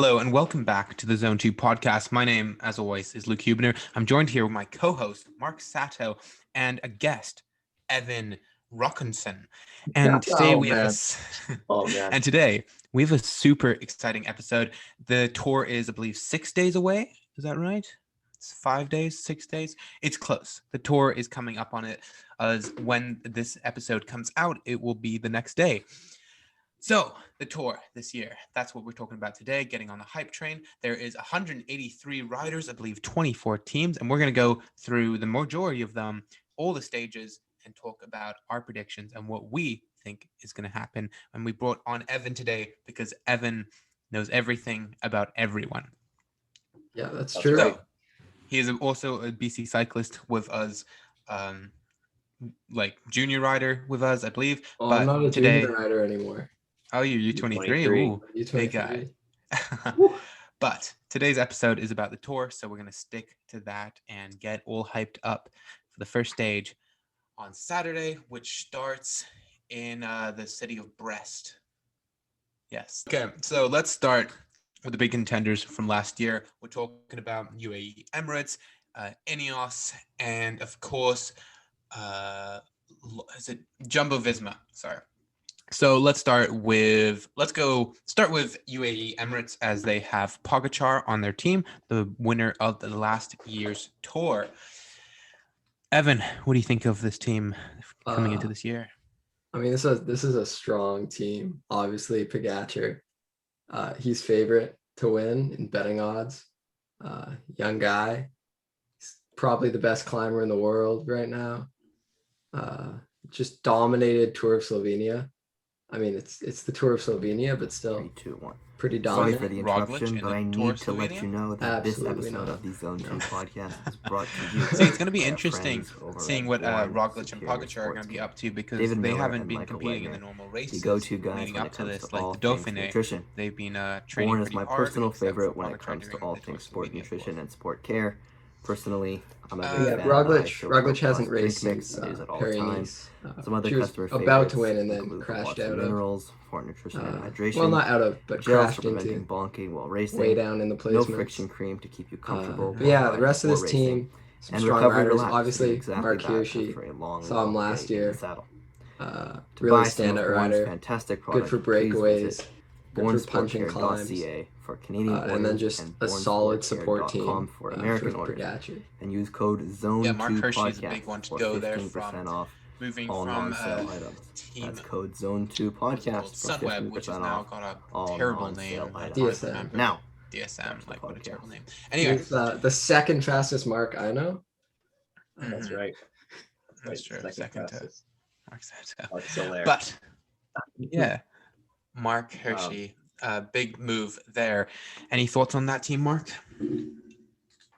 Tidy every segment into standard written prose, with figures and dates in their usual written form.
Hello and welcome back to the Zone 2 podcast. My name, as always, is Luke Huebner. I'm joined here with my co-host, Mark Sato, and a guest, Evan Richardson. And today we have and today we have a super exciting episode. The tour is, I believe, 6 days away. Is that right? It's 5 days, 6 days. It's close. The tour is coming up on it. As when this episode comes out, it will be the next day. So the tour this year, that's what we're talking about today, getting on the hype train. There is 183 riders, I believe 24 teams, and we're going to go through the majority of them, all the stages, and talk about our predictions and what we think is going to happen. And we brought on Evan today because Evan knows everything about everyone. Yeah, that's true. So, he is also a BC cyclist with us, like junior rider with us, I believe. Oh, but I'm not a junior rider anymore. Oh, you're U23. Ooh, U23. Big guy. But today's episode is about the tour, so we're going to stick to that and get all hyped up for the first stage on Saturday, which starts in the city of Brest. Yes. Okay, so let's start with the big contenders from last year. We're talking about UAE Emirates, Ineos, and of course, is it Jumbo Visma? Sorry. So let's start with UAE Emirates, as they have Pogačar on their team, the winner of the last year's tour. Evan, what do you think of this team coming into this year? I mean, this is a strong team. Obviously, Pogačar, he's favorite to win in betting odds. Young guy, he's probably the best climber in the world right now. Just dominated Tour of Slovenia. I mean, it's the Tour of Slovenia, but still 3, 2, 1. Pretty dominant. Sorry for the interruption, but I need to let you know that this episode of the Zone 2 podcast is brought to you. See, it's going to be interesting seeing what Roglic and Pogačar are going to be up to, because they haven't been competing in the normal races leading up to this, like the Dauphiné. They've been training Warren pretty is my hard, personal except favorite for when it Pogačar comes to during all the things Tour of sport Slovenia. nutrition and sport care. Personally, I'm a big fan. Roglic hasn't raced since Paris-Nice. Some other customer favorites, about to win and then crashed out of minerals for nutrition and hydration. Well, not out of, but gels crashed for preventing into bonking while racing. way down in the No placements. friction cream to keep you comfortable. But yeah, the rest of this team, some and strong recovery riders. relaxed, Obviously, exactly Mark that Hirschi, after a long, saw him last year. Really standout rider. Fantastic good for breakaways. Good for punching climbs. For Canadian and then just a solid support team for American orders. And use code ZONE2 Yeah, Mark Hirschi is a podcast big one to for go there 15% from off moving all from non-sale items. team That's code ZONE2 podcast for Sunweb, which has 15% now off got all a terrible non-sale name. items. DSM. Now, DSM, like what a terrible name. Anyway, it's the second fastest mark I know. That's right. That's true. Second to Mark Sato. But yeah, Mark Hirschi, big move there. Any thoughts on that team, Mark?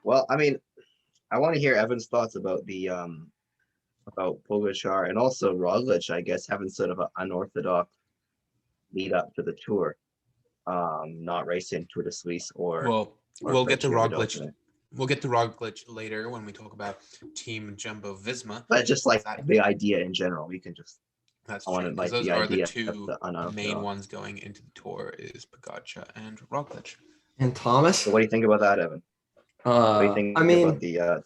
Well, I mean, I want to hear Evan's thoughts about the about Pogačar and also Roglic, I guess, having sort of an unorthodox lead up to the tour, not racing Tour de Suisse or we'll get to Roglic. We'll get to Roglic later when we talk about Team Jumbo Visma. But just like the idea in general, we can just. That's true. Like those the are idea the two main ones going into the tour is Pogačar and Roglic. And Thomas. So what do you think about that, Evan? What do you think about the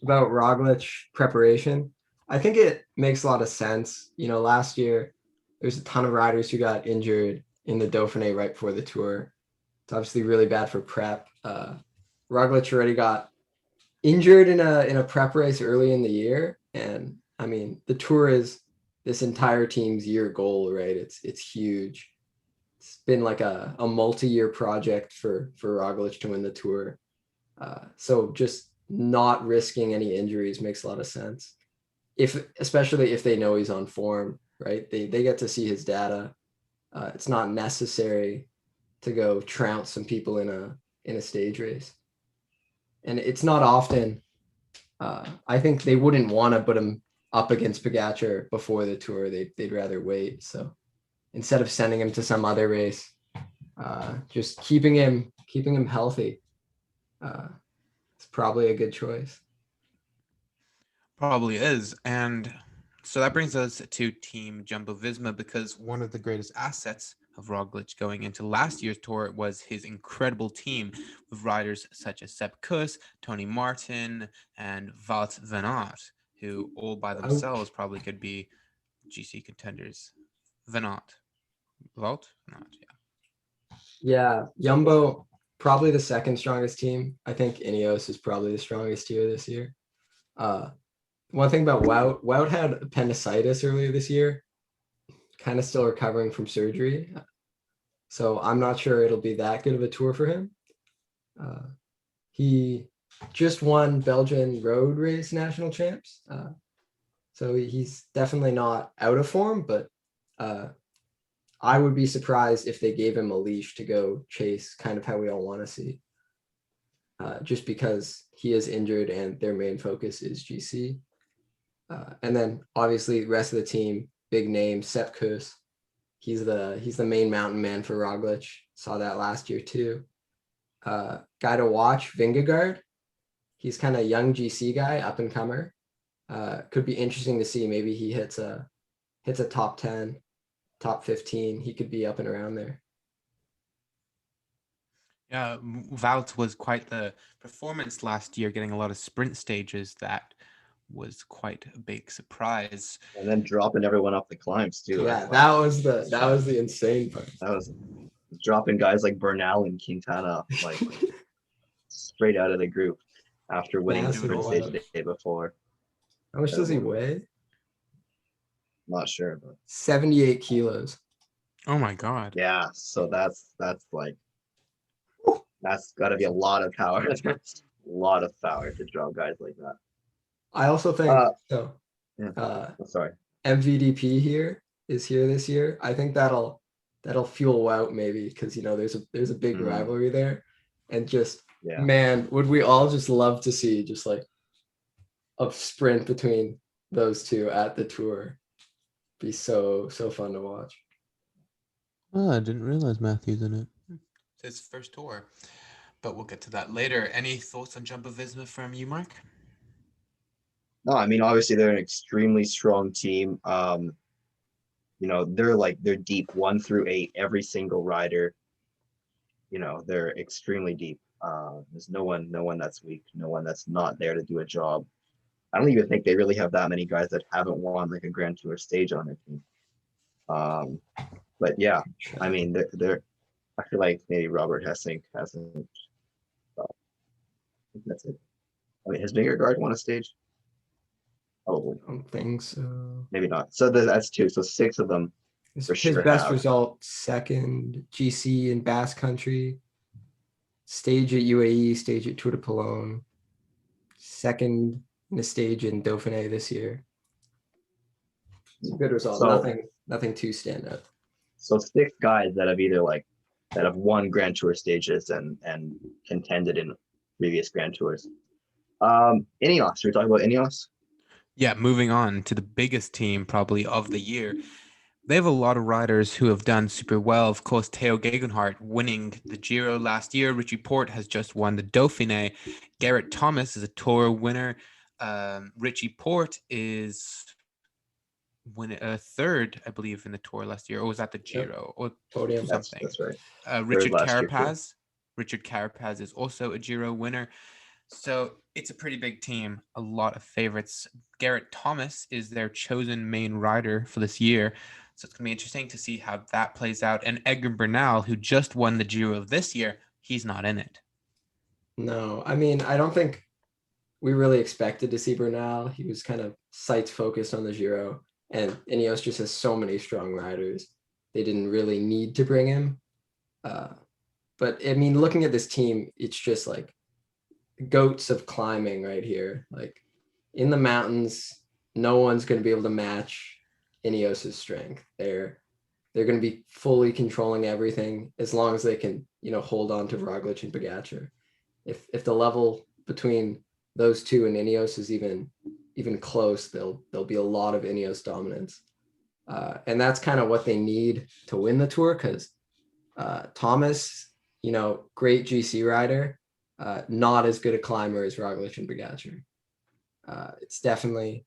about Roglic preparation? I think it makes a lot of sense. You know, last year there's a ton of riders who got injured in the Dauphiné right before the tour. It's obviously really bad for prep. Roglic already got injured in a prep race early in the year, and I mean the tour is this entire team's year goal, right? It's huge. It's been like a multi-year project for Roglic to win the tour. So just not risking any injuries makes a lot of sense. Especially if they know he's on form, right? They get to see his data. It's not necessary to go trounce some people in a stage race. And it's not often. I think they wouldn't want to put him up against Pogačar before the tour. They'd rather wait. So instead of sending him to some other race, just keeping him healthy, it's probably a good choice. Probably is. And so that brings us to Team Jumbo Visma, because one of the greatest assets of Roglic going into last year's tour was his incredible team with riders such as Sepp Kuss, Tony Martin, and Wout van Aert, who all by themselves probably could be GC contenders. Van Aert. Wout? Van Aert, Yeah, Jumbo, probably the second strongest team. I think Ineos is probably the strongest here this year. One thing about Wout had appendicitis earlier this year, kind of still recovering from surgery. So I'm not sure it'll be that good of a tour for him. He just won Belgian road race national champs. So he's definitely not out of form, but I would be surprised if they gave him a leash to go chase, kind of how we all want to see. Just because he is injured and their main focus is GC. And then obviously the rest of the team, big name, Sepp Kuss. He's the main mountain man for Roglic. Saw that last year too. Guy to watch, Vingegaard. He's kind of young GC guy, up and comer. Could be interesting to see. Maybe he hits a top 10, top 15. He could be up and around there. Yeah, Wout was quite the performance last year, getting a lot of sprint stages. That was quite a big surprise. And then dropping everyone off the climbs too. Yeah, that was the insane part. That was dropping guys like Bernal and Quintana like straight out of the group after winning the sprint stage the day before. How much does he weigh? Not sure, but 78 kilos. Oh my God. Yeah, so that's like that's got to be a lot of power. A lot of power to drop guys like that. I also think sorry. MVDP here this year. I think that'll fuel Wout maybe because there's a big rivalry there, and just man, would we all just love to see just like a sprint between those two at the tour? Be so fun to watch. Oh, I didn't realize Matthew's in it. It's his first tour, but we'll get to that later. Any thoughts on Jumbo Visma from you, Mark? No, I mean, obviously they're an extremely strong team. They're deep 1 through 8, every single rider. They're extremely deep. There's no one that's weak, no one that's not there to do a job. I don't even think they really have that many guys that haven't won like a Grand Tour stage on their team. But yeah, I mean, they're. I feel like maybe Robert Hessink hasn't. I think that's it. I mean, has Vingegaard won a stage? Probably. I don't think so. Maybe not. So that's 2. So 6 of them. His best result, second GC in Basque Country, stage at UAE, stage at Tour de Pologne, second in a stage in Dauphiné this year. It's a good result. So, nothing too stand out. So 6 guys that have won Grand Tour stages and contended in previous Grand Tours. Ineos. Are we talking about Ineos? Yeah, moving on to the biggest team probably of the year. They have a lot of riders who have done super well. Of course, Theo Gegenhardt winning the Giro last year. Richie Porte has just won the Dauphiné. Garrett Thomas is a Tour winner. Richie Porte is third, I believe, in the Tour last year. Or was that the Giro? Or podium? Something. That's right. Richard Carapaz. Richard Carapaz is also a Giro winner. So it's a pretty big team, a lot of favorites. Garrett Thomas is their chosen main rider for this year. So it's going to be interesting to see how that plays out. And Egan Bernal, who just won the Giro of this year, he's not in it. No, I mean, I don't think we really expected to see Bernal. He was kind of sights focused on the Giro. And Ineos just has so many strong riders. They didn't really need to bring him. But, I mean, looking at this team, it's just like goats of climbing right here. Like in the mountains, no one's going to be able to match Ineos's strength. They're going to be fully controlling everything as long as they can, hold on to Roglic and Pogačar. If the level between those two and Ineos is even close, there'll be a lot of Ineos dominance. And that's kind of what they need to win the Tour, because Thomas, great GC rider, not as good a climber as Roglic and Pogačar. It's definitely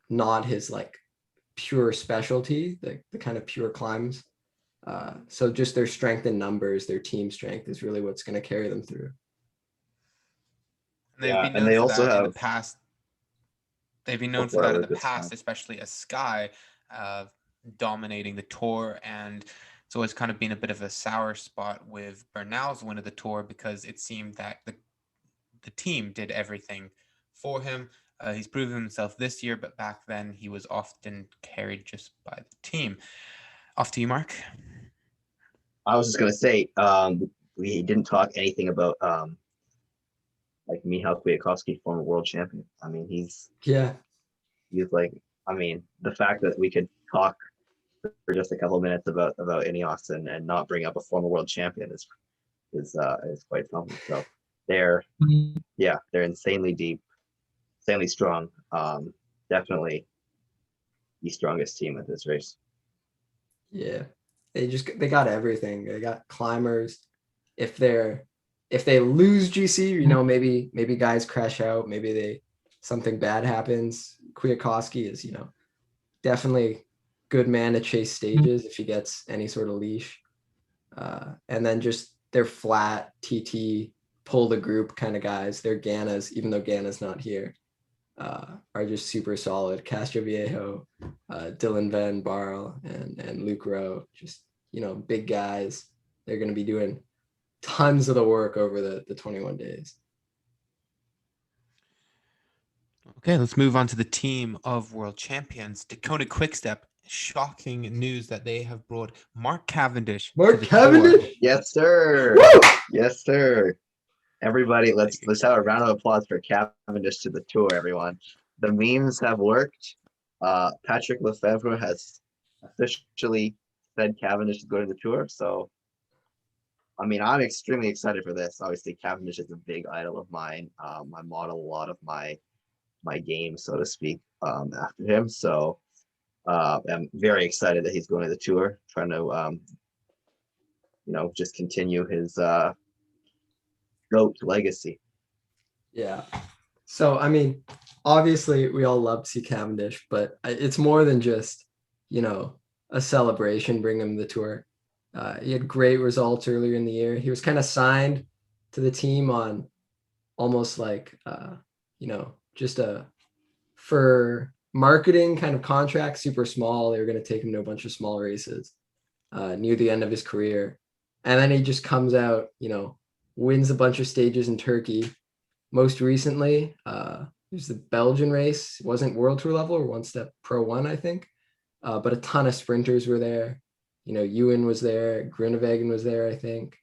not his like pure specialty, the kind of pure climbs. So just their strength in numbers, their team strength is really what's going to carry them through. And they've been known for that in the past. They've been known for that in the past, especially as Sky dominating the tour. And it's always kind of been a bit of a sour spot with Bernal's win of the tour because it seemed that the team did everything for him. He's proven himself this year, but back then he was often carried just by the team. Off to you, Mark. I was just going to say, we didn't talk anything about like Michał Kwiatkowski, former world champion. I mean, he's like, I mean, the fact that we could talk for just a couple of minutes about Ineos and not bring up a former world champion is quite something. So they're insanely deep, insanely strong. Definitely the strongest team at this race. Yeah, they got everything. They got climbers. If they lose GC, you know, maybe guys crash out, maybe something bad happens. Kwiatkowski is, you know, definitely good man to chase stages if he gets any sort of leash. And then just they're flat TT, pull the group kind of guys. They're Ganna's, even though Ganna's not here, are just super solid. Castroviejo, Dylan Van Barl, and Luke Rowe, just, you know, big guys. They're going to be doing tons of the work over the 21 days. Okay, let's move on to the team of world champions. Dakota Quickstep. Shocking news that they have brought Mark Cavendish. Mark Cavendish? Tour. Yes, sir. Woo! Yes, sir. Everybody, let's have a round of applause for Cavendish to the tour, everyone. The memes have worked. Patrick Lefevre has officially said Cavendish is going to the tour. So, I mean, I'm extremely excited for this. Obviously, Cavendish is a big idol of mine. I model a lot of my game, so to speak, after him. So I'm very excited that he's going to the tour, trying to, you know, just continue his GOAT legacy. Yeah. So, I mean, obviously we all love to see Cavendish, but it's more than just, you know, a celebration bringing him to the tour. He had great results earlier in the year. He was kind of signed to the team on almost like, you know, just for marketing kind of contract, super small. They were going to take him to a bunch of small races near the end of his career. And then he just comes out, you know, wins a bunch of stages in Turkey. Most recently, there's the Belgian race. It wasn't World Tour level or One Step Pro 1, I think. But a ton of sprinters were there. You know, Ewan was there. Groenewegen was there, I think.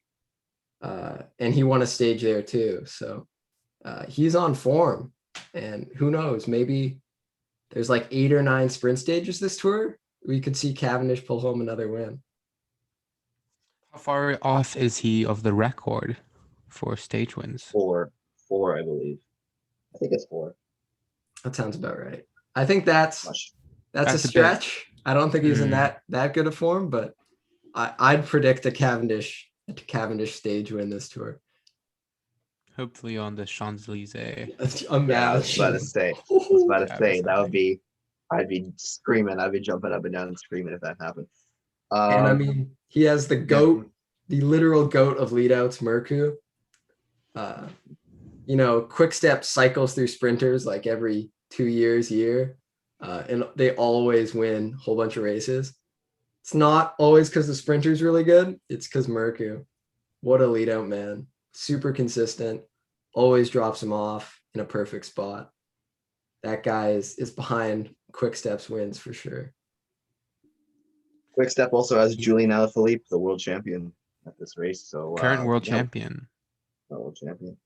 And he won a stage there too. So he's on form. And who knows, maybe there's like 8 or 9 sprint stages this tour. We could see Cavendish pull home another win. How far off is he of the record for stage wins? 4, I believe. I think it's 4. That sounds about right. I think that's a stretch. I don't think he's in that good of form, but I'd predict a Cavendish stage win this tour. Hopefully on the Champs-Elysees. Yeah, I was about to say that would be. I'd be screaming. I'd be jumping up and down and screaming if that happened. And I mean, he has the GOAT, the literal GOAT of leadouts, Murku. You know, Quickstep cycles through sprinters like every 2 years, and they always win a whole bunch of races. It's not always because the sprinter's really good. It's because Murku. What a leadout, man. Super consistent. Always drops him off in a perfect spot. That guy is behind Quickstep's wins for sure. Quickstep also has Julian Alaphilippe, the world champion at this race. So current world champion. World champion.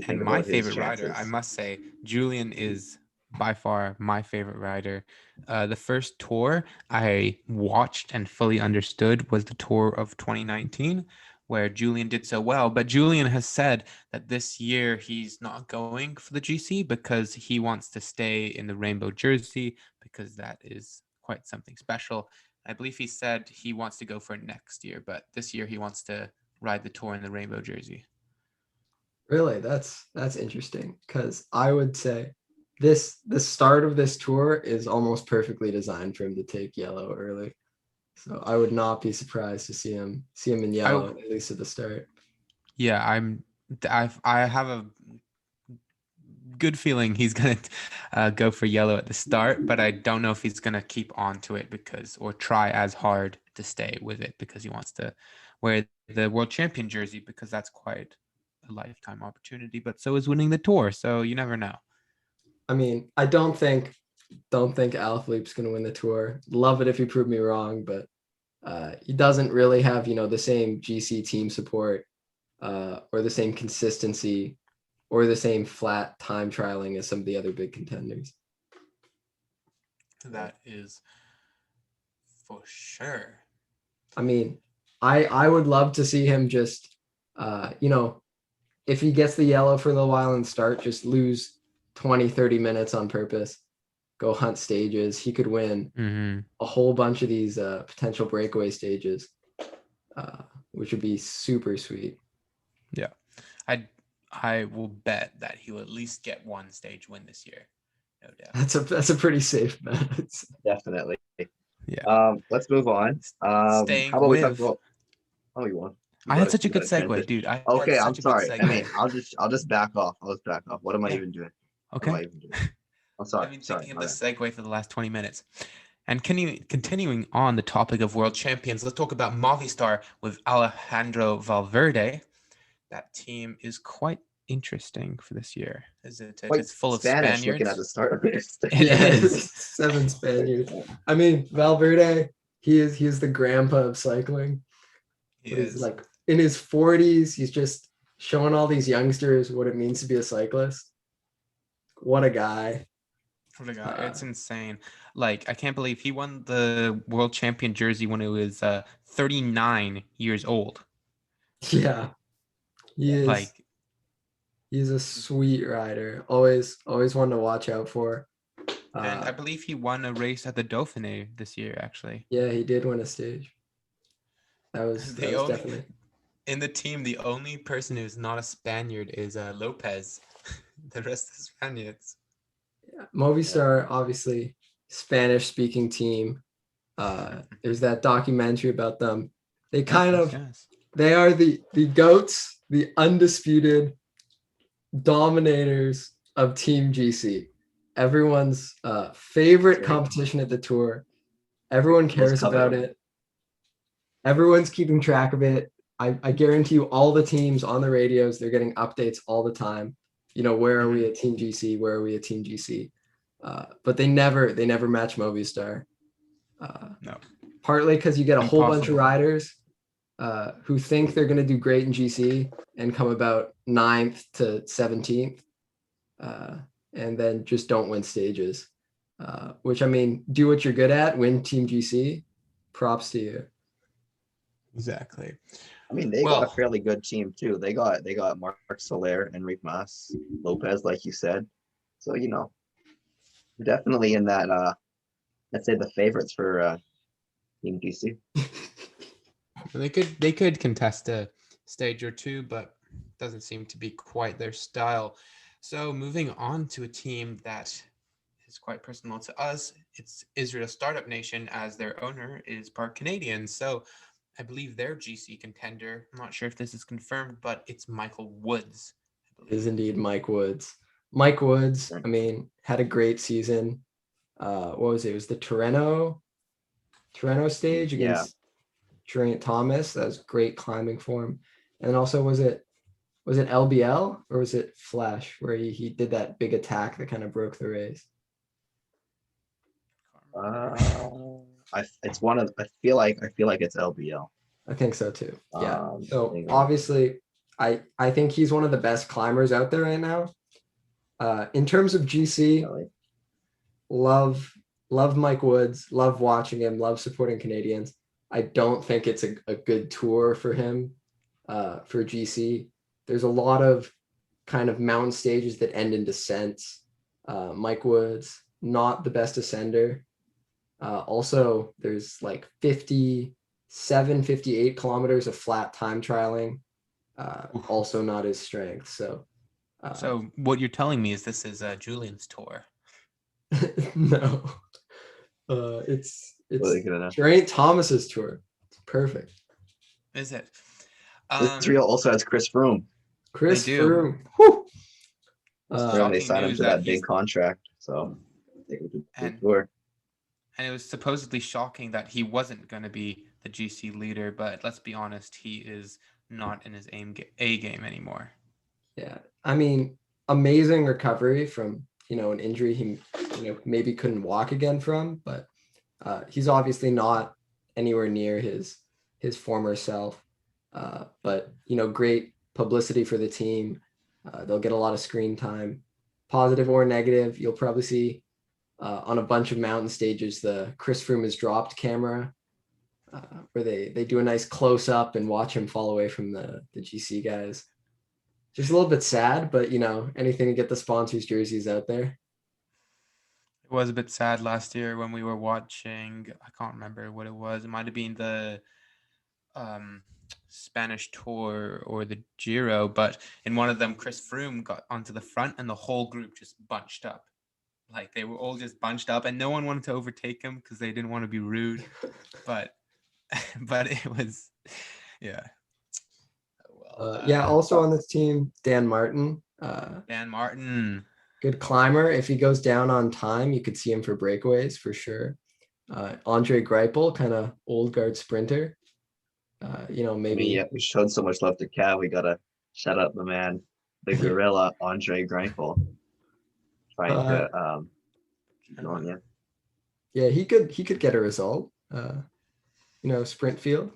And my favorite rider, I must say, Julian is by far my favorite rider. The first tour I watched and fully understood was the Tour of 2019, where Julian did so well. But Julian has said that this year he's not going for the GC because he wants to stay in the rainbow jersey because that is quite something special. I believe he said he wants to go for it next year, but this year he wants to ride the tour in the rainbow jersey. Really, that's interesting, because I would say the start of this tour is almost perfectly designed for him to take yellow early. So I would not be surprised to see him in yellow, at least at the start. Yeah, I have a good feeling he's gonna go for yellow at the start, but I don't know if he's gonna keep on to it or try as hard to stay with it because he wants to wear the world champion jersey, because that's quite a lifetime opportunity. But so is winning the tour, so you never know. I mean, I don't think Alaphilippe's gonna win the tour. Love it if you prove me wrong, but he doesn't really have the same GC team support or the same consistency or the same flat time trialing as some of the other big contenders. That is for sure. I mean, I would love to see him just, if he gets the yellow for a little while and start, just lose 20, 30 minutes on purpose, go hunt stages. He could win a whole bunch of these potential breakaway stages, which would be super sweet. Yeah. I will bet that he will at least get one stage win this year. No doubt. That's a pretty safe bet. Definitely. Yeah. Let's move on. Staying how about with... we talk about... Oh, you want? I had such a good segue, dude. Okay, I'm sorry. I mean, I'll just back off. What am I even doing? Okay. What am I even doing? I'm sorry. I've been thinking of the segue for the last 20 minutes. And continuing on the topic of world champions, let's talk about Movistar with Alejandro Valverde. That team is quite interesting for this year, isn't it? It's full of Spaniards. Looking at the start of this. Yeah, it is. 7 Spaniards. I mean, Valverde, he is the grandpa of cycling. He is. Like in his 40s, he's just showing all these youngsters what it means to be a cyclist. What a guy. It's insane. Like, I can't believe he won the world champion jersey when he was 39 years old. Yeah. He is. Like, he's a sweet rider. Always one to watch out for. And I believe he won a race at the Dauphiné this year, actually. Yeah, he did win a stage. That was definitely... In the team, the only person who's not a Spaniard is Lopez. The rest are Spaniards. Yeah. Movistar, obviously, Spanish-speaking team. There's that documentary about them. They they are the GOATs, the undisputed dominators of Team GC. Everyone's favorite competition at the tour. Everyone cares about it. Everyone's keeping track of it. I guarantee you all the teams on the radios, they're getting updates all the time. Where are we at Team GC? Where are we at Team GC? But they never match Movistar. No. Partly because you get a whole bunch of riders who think they're going to do great in GC and come about 9th to 17th and then just don't win stages. Which, I mean, do what you're good at, win Team GC. Props to you. Exactly. I mean, they got a fairly good team too. They got Marc Soler, Enric Mas, Lopez, like you said. So definitely in that. Let's say the favorites for Team GC. They could contest a stage or two, but doesn't seem to be quite their style. So moving on to a team that is quite personal to us, it's Israel Startup Nation, as their owner is part Canadian. So I believe their GC contender, I'm not sure if this is confirmed, but it's Michael Woods. It is indeed Mike Woods. Mike Woods, I mean, had a great season. What was it? It was the Toronto stage against Geraint Thomas. That was great climbing for him. And also, was it LBL or was it Flash where he did that big attack that kind of broke the race? It's one of. I feel like it's LBL. I think so too. Yeah. So obviously, I think he's one of the best climbers out there right now. In terms of GC, love Mike Woods. Love watching him. Love supporting Canadians. I don't think it's a good tour for him. For GC, there's a lot of kind of mountain stages that end in descents. Mike Woods, not the best ascender. Also, there's like 57, 58 kilometers of flat time trialing. Also not his strength. So what you're telling me is this is Julian's tour. No, It's Geraint Thomas's tour. It's perfect. Is it? This trio also has Chris Froome. Chris They do. Froome. Whew. They signed him to that big contract, so they could do the tour. And it was supposedly shocking that he wasn't going to be the GC leader, but let's be honest, he is not in his A game anymore. Yeah, I mean, amazing recovery from an injury he maybe couldn't walk again from, but he's obviously not anywhere near his former self. But great publicity for the team. They'll get a lot of screen time, positive or negative. You'll probably see on a bunch of mountain stages the Chris Froome is dropped camera, where they do a nice close up and watch him fall away from the GC guys. Just a little bit sad, but anything to get the sponsors' jerseys out there. It was a bit sad last year when we were watching. I can't remember what it was. It might have been the Spanish Tour or the Giro, but in one of them, Chris Froome got onto the front, and the whole group just bunched up. Like they were all just bunched up, and no one wanted to overtake him because they didn't want to be rude. But it was, yeah. Also on this team, Dan Martin. Dan Martin. Good climber. If he goes down on time, you could see him for breakaways for sure. Andre Greipel, kind of old guard sprinter. Maybe. We showed so much love to Cal. We gotta shout out the man, the gorilla, Andre Greipel. Trying to keep going, yeah. Yeah, he could get a result. Sprint field.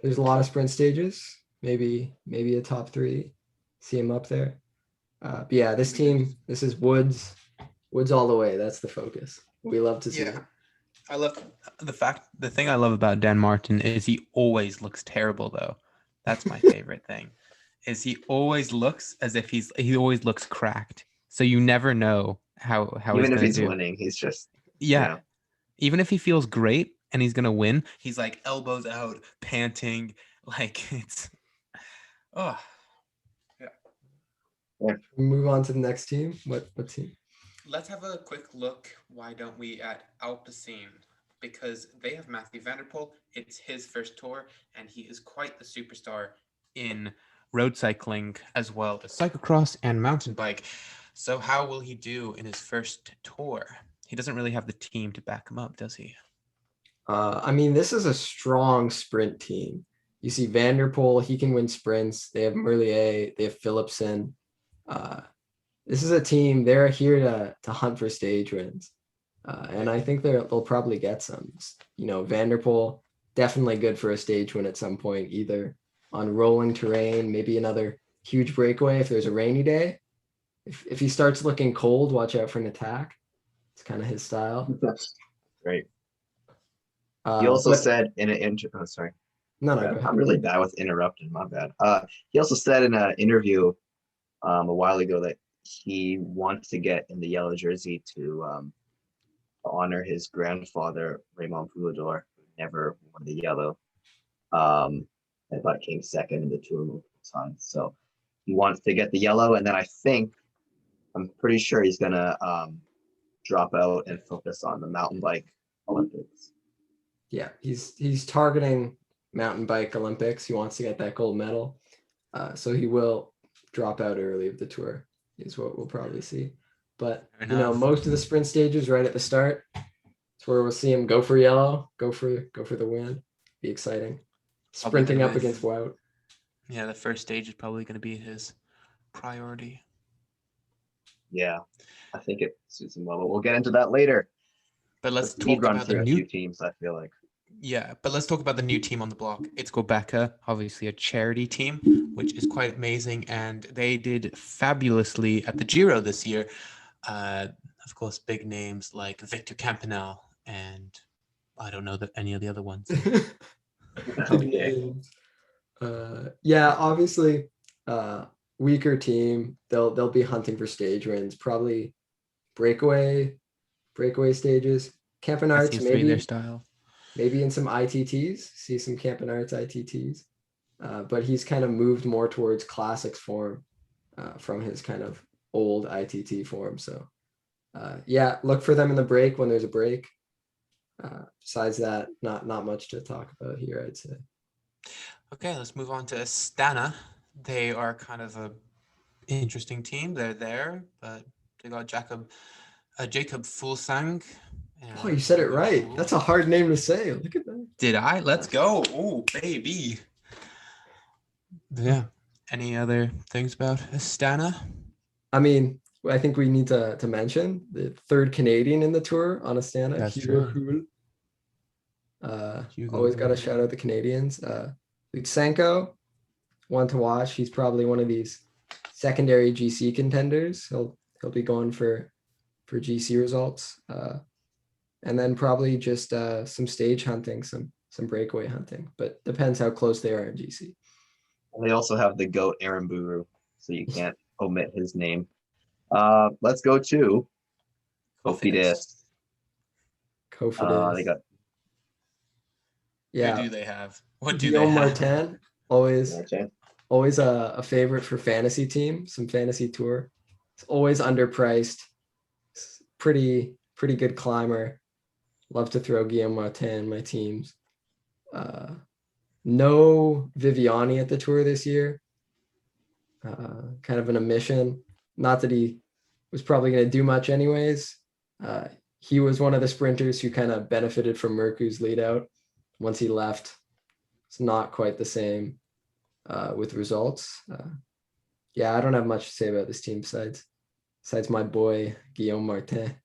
There's a lot of sprint stages. Maybe a top 3. See him up there. But yeah, this team, this is Woods all the way. That's the focus. We love to see. Yeah, I love the thing I love about Dan Martin is he always looks terrible though. That's my favorite thing. Is he always looks as if he always looks cracked. So you never know how even if he's winning, he's just Even if he feels great and he's gonna win, he's like elbows out, panting, like it's yeah. Move on to the next team. What team? Let's have a quick look. Why don't we at Alpecin? Because they have Mathieu van der Poel. It's his first tour, and he is quite the superstar in road cycling as well as cyclocross and mountain bike. So how will he do in his first tour? He doesn't really have the team to back him up, does he? This is a strong sprint team. You see Van der Poel, he can win sprints. They have Merlier, they have Philipsen. This is a team, they're here to hunt for stage wins. And I think they'll probably get some. Van der Poel, definitely good for a stage win at some point, either on rolling terrain, maybe another huge breakaway if there's a rainy day. If he starts looking cold, watch out for an attack. It's kind of his style. That's great. He also said in an interview, sorry. No, go ahead. I'm really bad with interrupting, my bad. He also said in an interview a while ago that he wants to get in the yellow jersey to honor his grandfather, Raymond Poulador, who never won the yellow, but came second in the Tour multiple times. So he wants to get the yellow, and then I'm pretty sure he's gonna drop out and focus on the mountain bike Olympics. Yeah, he's targeting mountain bike Olympics. He wants to get that gold medal. So he will drop out early of the Tour, is what we'll probably see. But most of the sprint stages right at the start, it's where we'll see him go for yellow, go for the win. Be exciting. Sprinting up against Wout. Yeah, the first stage is probably going to be his priority. Yeah, I think it suits him well, but we'll get into that later. But let's talk about the new teams, I feel like. Yeah, but let's talk about the new team on the block. It's Gobeka, obviously a charity team, which is quite amazing, and they did fabulously at the Giro this year. Of course, big names like Victor Campanelle and I don't know any of the other ones. Okay. Obviously, weaker team. They'll be hunting for stage wins, probably breakaway stages. Campanarts maybe their style. Maybe in some ITTs, see some Campanarts ITTs. But he's kind of moved more towards classics form from his kind of old ITT form. So look for them in the break when there's a break. Besides that, not much to talk about here, I'd say. Okay, let's move on to Astana. They are kind of a interesting team. They're there, but they got Jacob Fulsang. Oh, you said it right. That's a hard name to say. Look at that. Did I? Let's go. Oh, baby. Yeah. Any other things about Astana? I mean, I think we need to mention the third Canadian in the tour on Astana. That's Hugo true. Hull. Always got to shout out the Canadians. Lutsenko, one to watch. He's probably one of these secondary GC contenders. He'll be going for GC results. And then probably just some stage hunting, some breakaway hunting, but depends how close they are in GC. And they also have the GOAT Aaron Buru, so you can't omit his name. Let's go to Cofidis. Cofidis. They got. Yeah. Who do they have? What do Guillaume they have? Martin, always a favorite for fantasy team, some fantasy tour. It's always underpriced. Pretty good climber. Love to throw Guillaume Martin in my teams. No Viviani at the tour this year. Kind of an omission. Not that he was probably going to do much anyways. He was one of the sprinters who kind of benefited from Murku's lead out. Once he left, it's not quite the same with results. Yeah, I don't have much to say about this team besides my boy Guillaume Martin.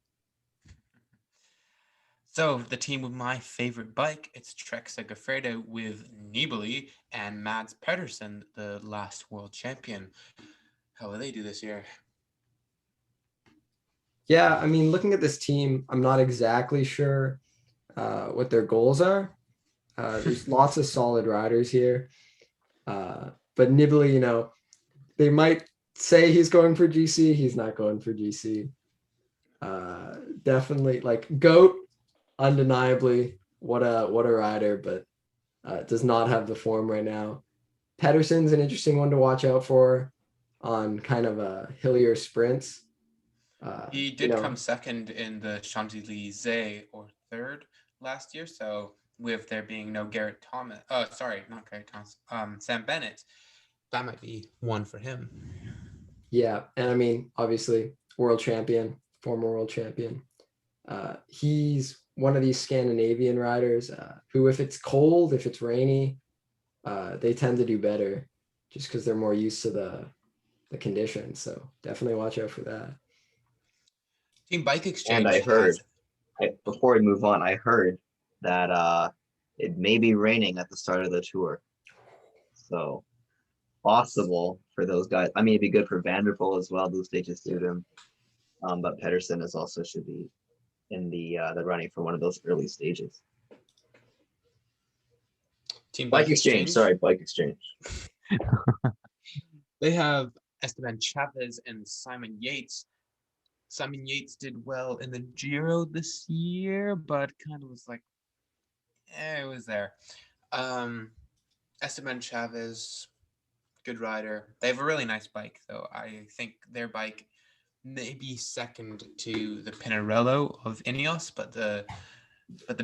So the team with my favorite bike, it's Trek Segafredo with Nibali and Mads Pedersen, the last world champion. How will they do this year? Yeah, I mean, looking at this team, I'm not exactly sure what their goals are. There's lots of solid riders here. But Nibali, they might say he's going for GC. He's not going for GC. Definitely like GOAT, undeniably what a rider, but does not have the form right now. Pedersen's an interesting one to watch out for on kind of hillier sprints. He did come second in the Champs-Élysées or third last year. So with there being no Garrett Thomas, not Garrett Thomas, Sam Bennett, that might be one for him. Yeah, and I mean, obviously, world champion, former world champion. He's one of these Scandinavian riders who, if it's cold, if it's rainy, they tend to do better just because they're more used to the conditions. So definitely watch out for that. Team Bike Exchange. And I heard, before we move on, I heard that it may be raining at the start of the tour. So possible for those guys. I mean, it'd be good for Vanderpool as well. Those stages suit him. But Pedersen also should be in the running for one of those early stages. Team Bike Exchange. Sorry, Bike Exchange. They have Esteban Chavez and Simon Yates. Simon Yates did well in the Giro this year, but kind of was like, it was there. Esteban Chavez, good rider. They have a really nice bike, though. I think their bike may be second to the Pinarello of Ineos, but the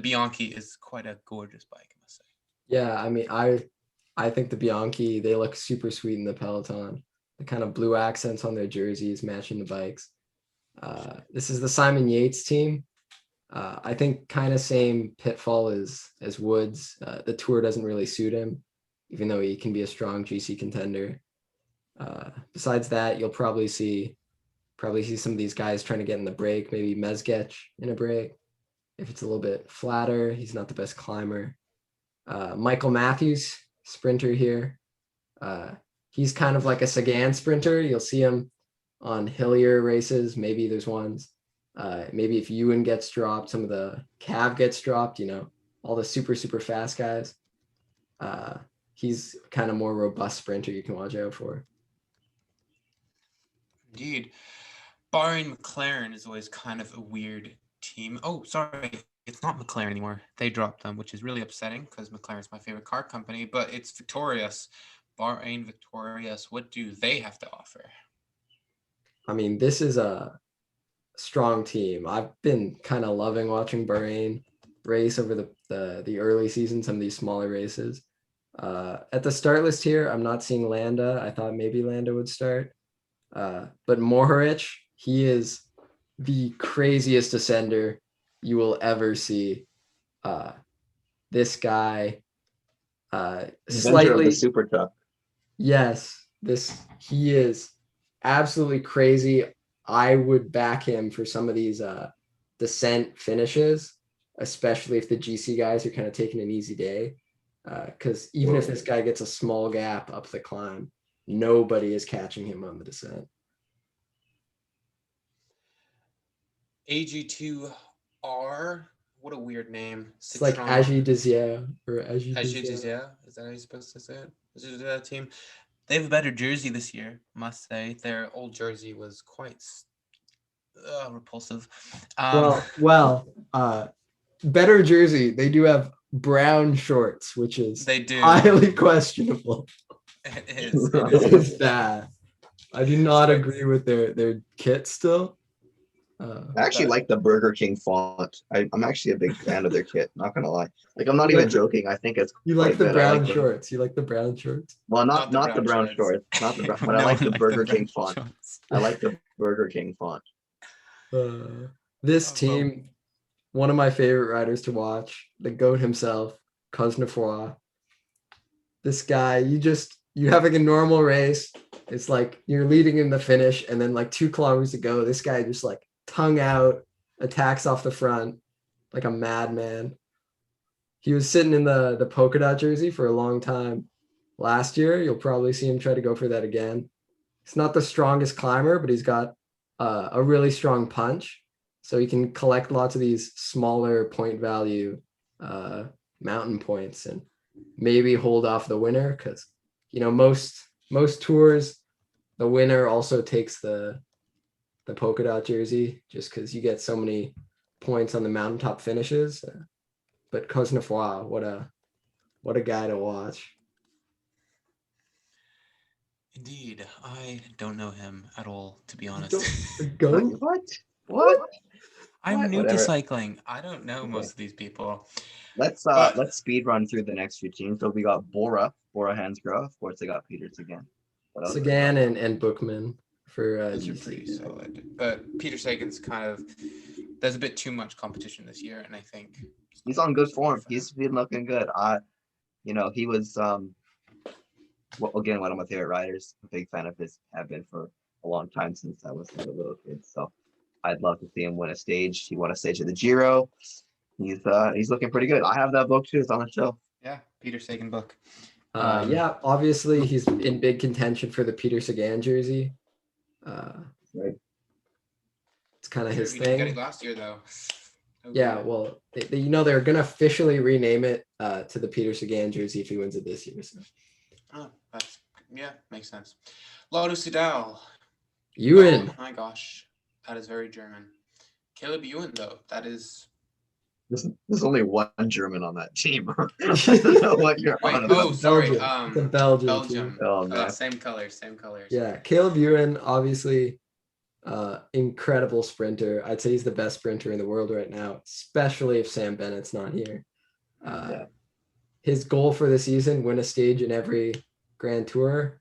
Bianchi is quite a gorgeous bike, I must say. Yeah, I mean, I think the Bianchi, they look super sweet in the peloton. The kind of blue accents on their jerseys matching the bikes. This is the Simon Yates team. I think kind of same pitfall as Woods. The tour doesn't really suit him, even though he can be a strong GC contender. Besides that, you'll probably see some of these guys trying to get in the break, maybe Mezgec in a break. If it's a little bit flatter, he's not the best climber. Michael Matthews, sprinter here. He's kind of like a Sagan sprinter. You'll see him on hillier races. Maybe there's ones. Maybe if Ewan gets dropped, some of the Cav gets dropped, all the super, super fast guys. He's kind of more robust sprinter you can watch out for. Indeed. Bahrain McLaren is always kind of a weird team. Oh, sorry. It's not McLaren anymore. They dropped them, which is really upsetting because McLaren's my favorite car company, but it's Victorious. Bahrain Victorious. What do they have to offer? I mean, this is a strong team. I've been kind of loving watching Bahrain. race over the early season, some of these smaller races. At the start list here, I'm not seeing Landa. I thought maybe Landa would start. But Mohoric, he is the craziest ascender you will ever see. This guy, Inventor of the slightly, super truck. yes, he is absolutely crazy. I would back him for some of these descent finishes, especially if the GC guys are kind of taking an easy day. Because even if this guy gets a small gap up the climb, nobody is catching him on the descent. AG2R, what a weird name. It's like Agi Desier or Agi Desier. Is that how you're supposed to say it? Is it that team? They have a better jersey this year, must say. Their old jersey was quite repulsive. Better jersey. They do have brown shorts, which is highly questionable. It is. It is bad. I do not agree with their kit still. I actually like the Burger King font. I'm actually a big fan of their kit. Not gonna lie. Like I'm not even joking. I think it's. You like the brown shorts. You like the brown shorts. Well, not the brown shorts. Not the brown. But I like the Burger King font. I like the Burger King font. This team, one of my favorite riders to watch, the GOAT himself, Cosnefroy. This guy, you have like a normal race. It's like you're leading in the finish, and then like 2 kilometers to go, this guy just like tongue out, attacks off the front like a madman. He was sitting in the polka dot jersey for a long time last year. You'll probably see him try to go for that again. He's not the strongest climber, but he's got a really strong punch. So he can collect lots of these smaller point value mountain points and maybe hold off the winner, because most tours, the winner also takes the polka dot jersey just because you get so many points on the mountaintop finishes. But Cosnefroy, what a guy to watch. Indeed, I don't know him at all, to be honest. What? I'm new to cycling. I don't know most of these people. Let's speed run through the next few teams. So we got Bora Hansgrohe. Of course, they got Peters again. Sagan and Bookman for those are pretty solid. But Peter Sagan's there's a bit too much competition this year, and I think he's on good form. He's been looking good. He was again, one of my favorite riders. A big fan of his, have been for a long time since I was a little kid. So I'd love to see him win a stage. He won a stage at the Giro. He's looking pretty good. I have that book too. It's on the shelf. Yeah, Peter Sagan book. Obviously he's in big contention for the Peter Sagan jersey. Right. It's kind of his he thing. Didn't get it last year though. Well, they're gonna officially rename it to the Peter Sagan jersey if he wins it this year. So. Makes sense. Lotto Soudal. Ewan. Oh my gosh, that is very German. Caleb Ewan though, that is. There's only one German on that team. I don't know what you're on about. Sorry. Belgium. Belgium. Oh, same colors. Yeah, Caleb Ewan, obviously, incredible sprinter. I'd say he's the best sprinter in the world right now, especially if Sam Bennett's not here. His goal for the season: win a stage in every Grand Tour.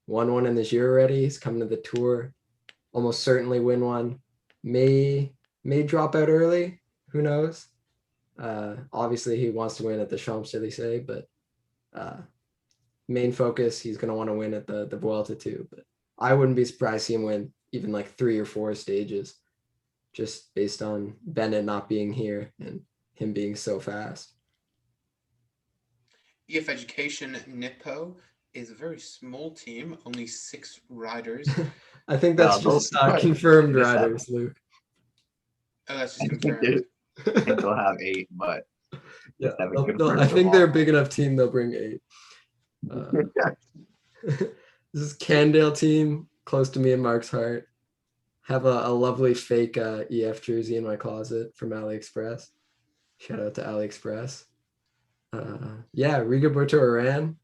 Won one in the Giro already. He's coming to the Tour. Almost certainly win one. May drop out early. Who knows? Obviously, he wants to win at the Champs-Élysées, but main focus, he's going to want to win at the Vuelta too. But I wouldn't be surprised to see him win even like 3 or 4 stages, just based on Bennett not being here and him being so fast. EF Education Nippo is a very small team, only 6 riders. I think that's just confirmed riders, Luke. Oh, that's just confirmed. I think they'll have 8, but yeah, I think they're a big enough team. They'll bring 8. This is Candale team, close to me and Mark's heart. Have a lovely fake EF jersey in my closet from AliExpress. Shout out to AliExpress. Rigoberto Urán.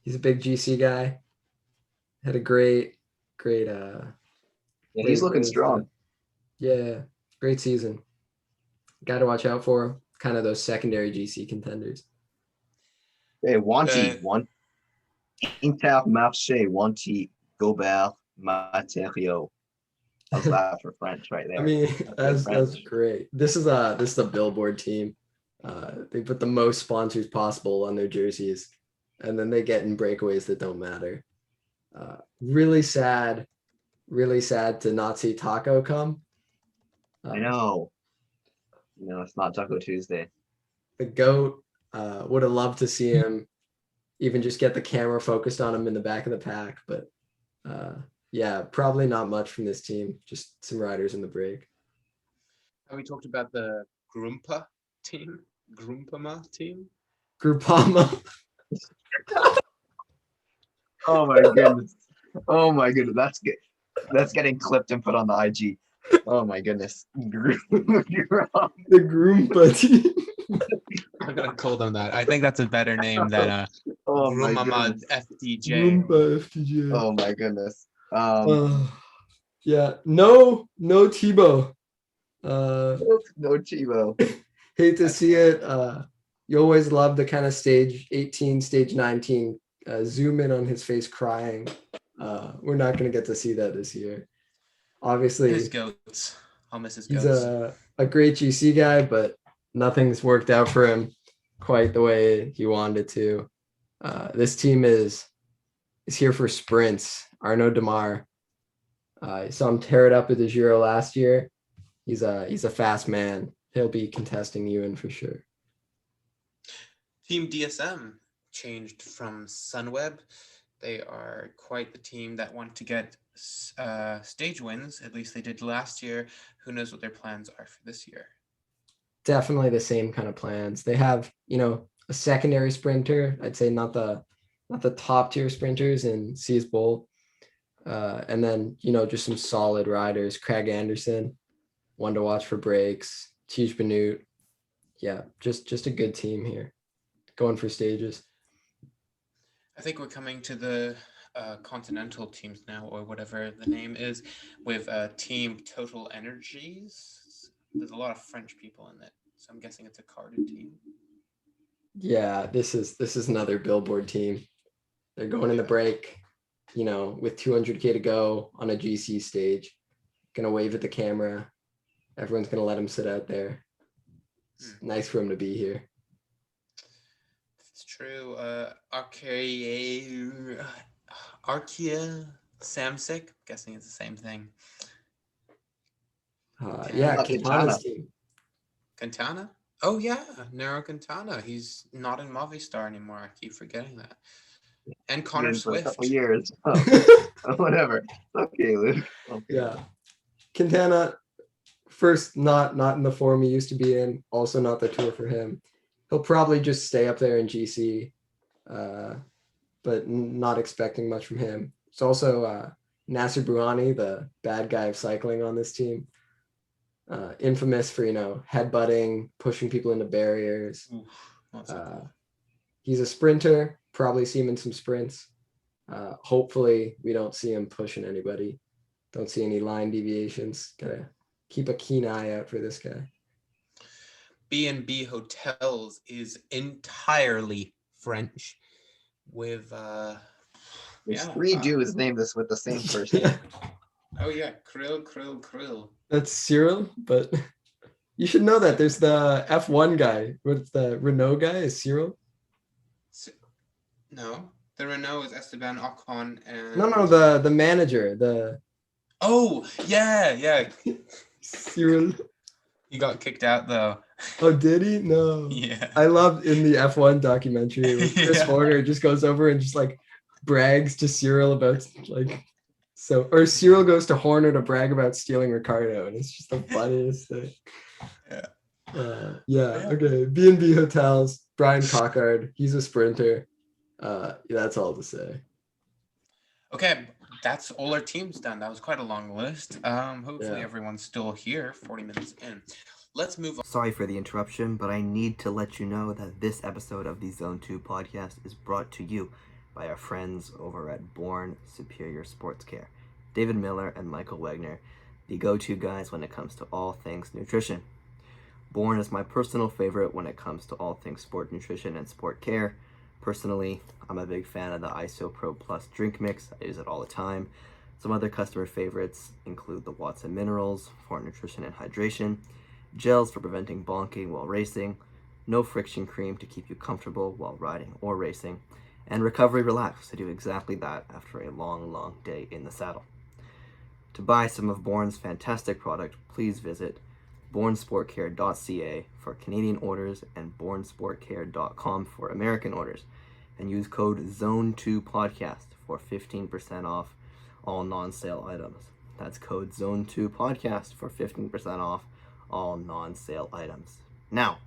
He's a big GC guy. Had a great. He's looking strong. Yeah, great season. Guy to watch out for. kind of those secondary GC contenders. Hey, Intermarché, Wanty, Gobert, Materio. How's that for French right there? I mean, that's great. This is a Billboard team. They put the most sponsors possible on their jerseys, and then they get in breakaways that don't matter. Really sad to not see Taco come. I know. It's not Taco Tuesday. The GOAT, would have loved to see him even just get the camera focused on him in the back of the pack, but yeah, probably not much from this team. Just some riders in the break. Have we talked about the Grumpama team? Groupama. Oh my goodness. Oh my goodness. That's good. That's getting clipped and put on the IG. Oh my goodness. The Groompa team. I'm gonna call them that. I think that's a better name than Grumpama FDJ. Groompa FDJ. Oh my goodness. Yeah. No Tebow. No Tebow. Hate to see it. You always love the kind of stage 18, stage 19 zoom in on his face crying. We're not going to get to see that this year. Obviously, his goats. I'll miss his goats. He's a great GC guy, but nothing's worked out for him quite the way he wanted to. This team is here for sprints. Arnaud Demar. I saw him tear it up at the Giro last year. He's a fast man. He'll be contesting Ewan for sure. Team DSM changed from Sunweb. They are quite the team that want to get stage wins. At least they did last year. Who knows what their plans are for this year? Definitely the same kind of plans. They have, a secondary sprinter. I'd say not the top tier sprinters in C's Bowl. And then, just some solid riders. Craig Anderson, one to watch for breaks. Tej Benut. Yeah, just a good team here. Going for stages. I think we're coming to the continental teams now, or whatever the name is, with Team Total Energies. There's a lot of French people in it, so I'm guessing it's a carded team. Yeah, this is another Billboard team. They're going in the break, with 200K to go on a GC stage. Gonna wave at the camera. Everyone's gonna let him sit out there. It's nice for him to be here. It's true. Arkia Samsic. Guessing it's the same thing. Quintana's team. Quintana? Oh yeah, Nero Quintana. He's not in Movistar anymore. I keep forgetting that. And Connor Swift. For a couple years. Oh, whatever. Okay, Luke. Okay. Yeah. Quintana, first, not in the form he used to be in. Also not the tour for him. He'll probably just stay up there in GC, but not expecting much from him. It's also Nasser Bouhanni, the bad guy of cycling on this team. Infamous for, headbutting, pushing people into barriers. He's a sprinter, probably see him in some sprints. Hopefully we don't see him pushing anybody. Don't see any line deviations. Gotta keep a keen eye out for this guy. B&B Hotels is entirely French with There's 3 dudes named this with the same first name. Oh yeah, Krill. That's Cyril, but you should know that there's the F1 guy. What's the Renault guy? Is Cyril? No, the Renault is Esteban Ocon and No, the manager, Oh, yeah. Cyril. He got kicked out though. Oh, did he? No. Yeah. I loved in the F1 documentary when Chris Horner just goes over and just brags to Cyril about or Cyril goes to Horner to brag about stealing Ricardo, and it's just the funniest thing. Yeah. Okay. B&B Hotels, Brian Cockard, he's a sprinter. That's all to say. Okay, that's all our teams done. That was quite a long list. Hopefully everyone's still here 40 minutes in. Let's move on. Sorry for the interruption, but I need to let you know that this episode of the Zone 2 podcast is brought to you by our friends over at Born Superior Sports Care. David Miller and Michael Wegner, the go-to guys when it comes to all things nutrition. Born is my personal favorite when it comes to all things sport nutrition and sport care. Personally, I'm a big fan of the ISO Pro Plus drink mix. I use it all the time. Some other customer favorites include the Watson Minerals for nutrition and hydration, gels for preventing bonking while racing, no friction cream to keep you comfortable while riding or racing, and Recovery Relax to do exactly that after a long day in the saddle. To buy some of Born's fantastic product, please visit bornsportcare.ca for Canadian orders and bornsportcare.com for American orders, and use code ZONE2podcast for 15% off all non-sale items. That's code ZONE2podcast for 15% off all non-sale items. Now,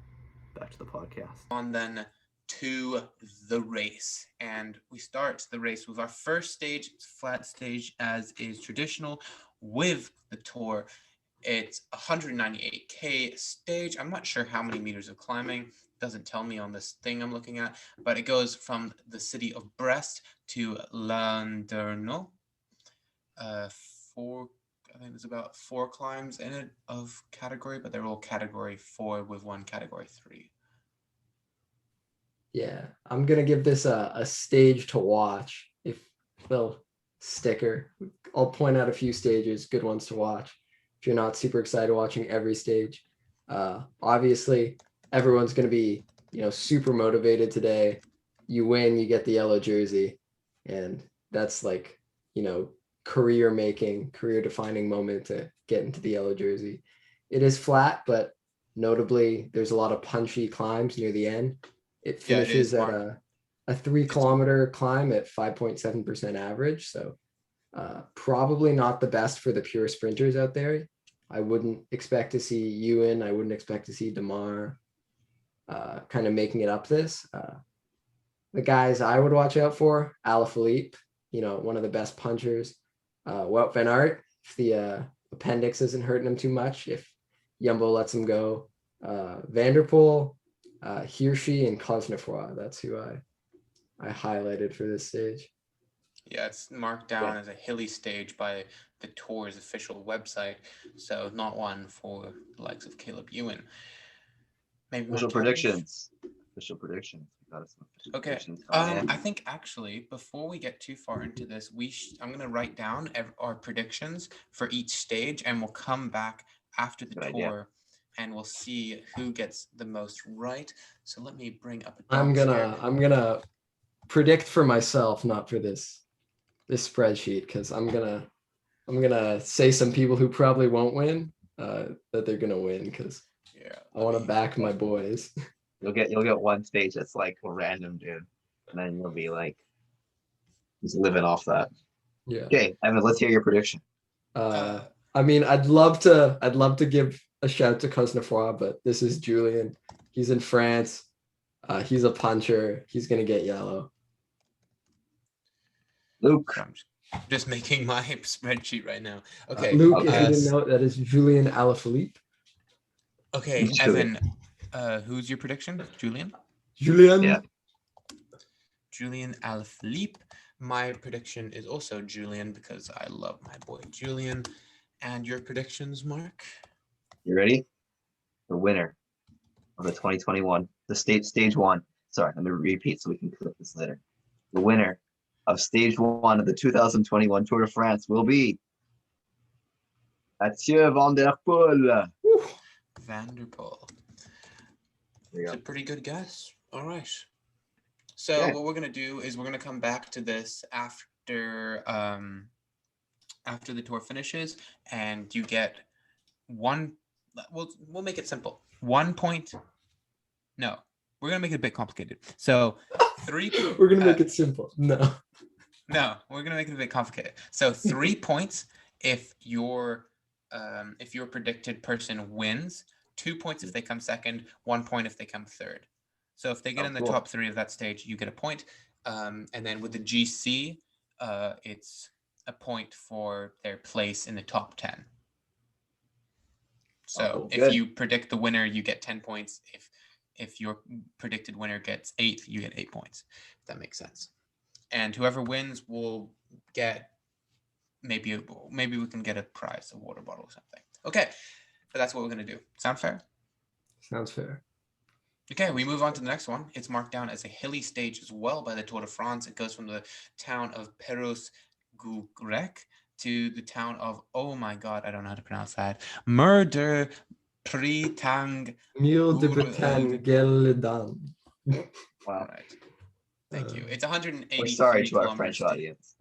back to the podcast. On then to the race, and we start the race with our first stage, flat stage, as is traditional with the Tour. It's 198k stage. I'm not sure how many meters of climbing. It doesn't tell me on this thing I'm looking at, but it goes from the city of Brest to Landerneau. I think there's about 4 climbs in it of category, but they're all category 4 with one category 3. Yeah, I'm gonna give this a stage to watch. If well, sticker. I'll point out a few stages, good ones to watch. If you're not super excited watching every stage, obviously everyone's gonna be super motivated today. You win, you get the yellow jersey, and that's like career defining moment to get into the yellow jersey. It is flat, but notably there's a lot of punchy climbs near the end. It finishes at a 3 kilometer climb at 5.7% average. So probably not the best for the pure sprinters out there. I wouldn't expect to see Ewan. I wouldn't expect to see Demar kind of making it up this. The guys I would watch out for, Alaphilippe, one of the best punchers. Wout van Aert, if the appendix isn't hurting him too much, if Jumbo lets him go. Van der Poel, Hirschi, and Cosnefroy. That's who I highlighted for this stage. Yeah, it's marked down as a hilly stage by the Tour's official website, so not one for the likes of Caleb Ewan. Maybe official predictions. Official predictions. Okay. I think actually before we get too far into this, I'm gonna write down our predictions for each stage, and we'll come back after the tour, and we'll see who gets the most right. So let me bring up a I'm gonna predict for myself, not for this spreadsheet, because I'm gonna say some people who probably won't win that they're gonna win, because I want to back my boys. You'll get one stage that's like a random dude, and then you'll be like just living off that. Yeah. Okay, Evan, let's hear your prediction. I mean, I'd love to give a shout to Cosnefroy, but this is Julian. He's in France. He's a puncher. He's gonna get yellow. Luke. I'm just making my spreadsheet right now. Okay. Luke, if you didn't know, that is Julian Alaphilippe. Okay, Evan, who's your prediction? Julian? Yeah. Julian Alaphilippe. My prediction is also Julian because I love my boy Julian. And your predictions, Mark? You ready? The winner of the 2021, the stage 1. Sorry, let me repeat so we can clip this later. The winner of stage 1 of the 2021 Tour de France will be Mathieu van der Poel. Van der Poel. It's a pretty good guess. All right. So what we're gonna do is we're gonna come back to this after the tour finishes, and you get one. We'll make it simple. 1 point. No, we're gonna make it a bit complicated. So 3. We're gonna make it simple. No, we're gonna make it a bit complicated. So 3 points if your predicted person wins. 2 points if they come second. 1 point if they come third. So if they get in the top 3 of that stage, you get a point. And then with the GC, it's a point for their place in the top 10. So if you predict the winner, you get 10 points. If your predicted winner gets 8th, you get 8 points. If that makes sense. And whoever wins will get maybe we can get a prize, a water bottle or something. Okay, so that's what we're gonna do. Sound fair? Sounds fair. Okay, we move on to the next one. It's marked down as a hilly stage as well by the Tour de France. It goes from the town of Perros-Guirec to the town of, oh my God, I don't know how to pronounce that, Murder Pritang. Mule de Bretagne Geledan. Wow. All right. Thank you. It's 183 We're sorry to our kilometers. French audience.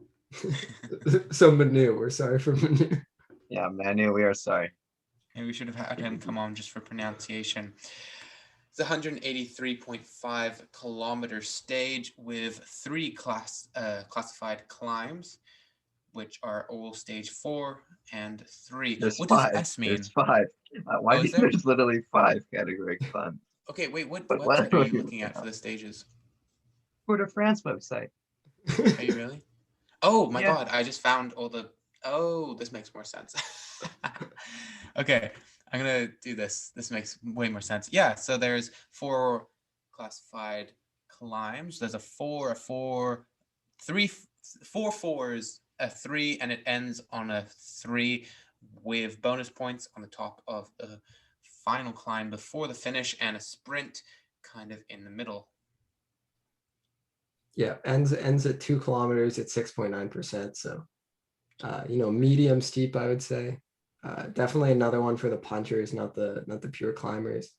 So Manu, we're sorry for Manu. Yeah, Manu, we are sorry. Maybe we should have had him come on just for pronunciation. It's a 183.5 kilometer stage with three classified climbs, which are all stage 4 and 3. There's What five. does S mean? There's 5. Why Oh, do is there? there's literally 5 category climbs? Okay, wait, what But website what are are you you looking at looking for the stages? Tour de France website. Are you really? Oh my Yeah. God, I just found all the, oh, this makes more sense. Okay, I'm gonna do this. This makes way more sense. Yeah, so there's 4 classified climbs. There's a 4, a 4, 3, 4 fours, a 3, and it ends on a 3 with bonus points on the top of the final climb before the finish and a sprint kind of in the middle. Yeah, ends at 2 kilometers at 6.9%. So, medium steep, I would say. Definitely another one for the punchers, not the pure climbers.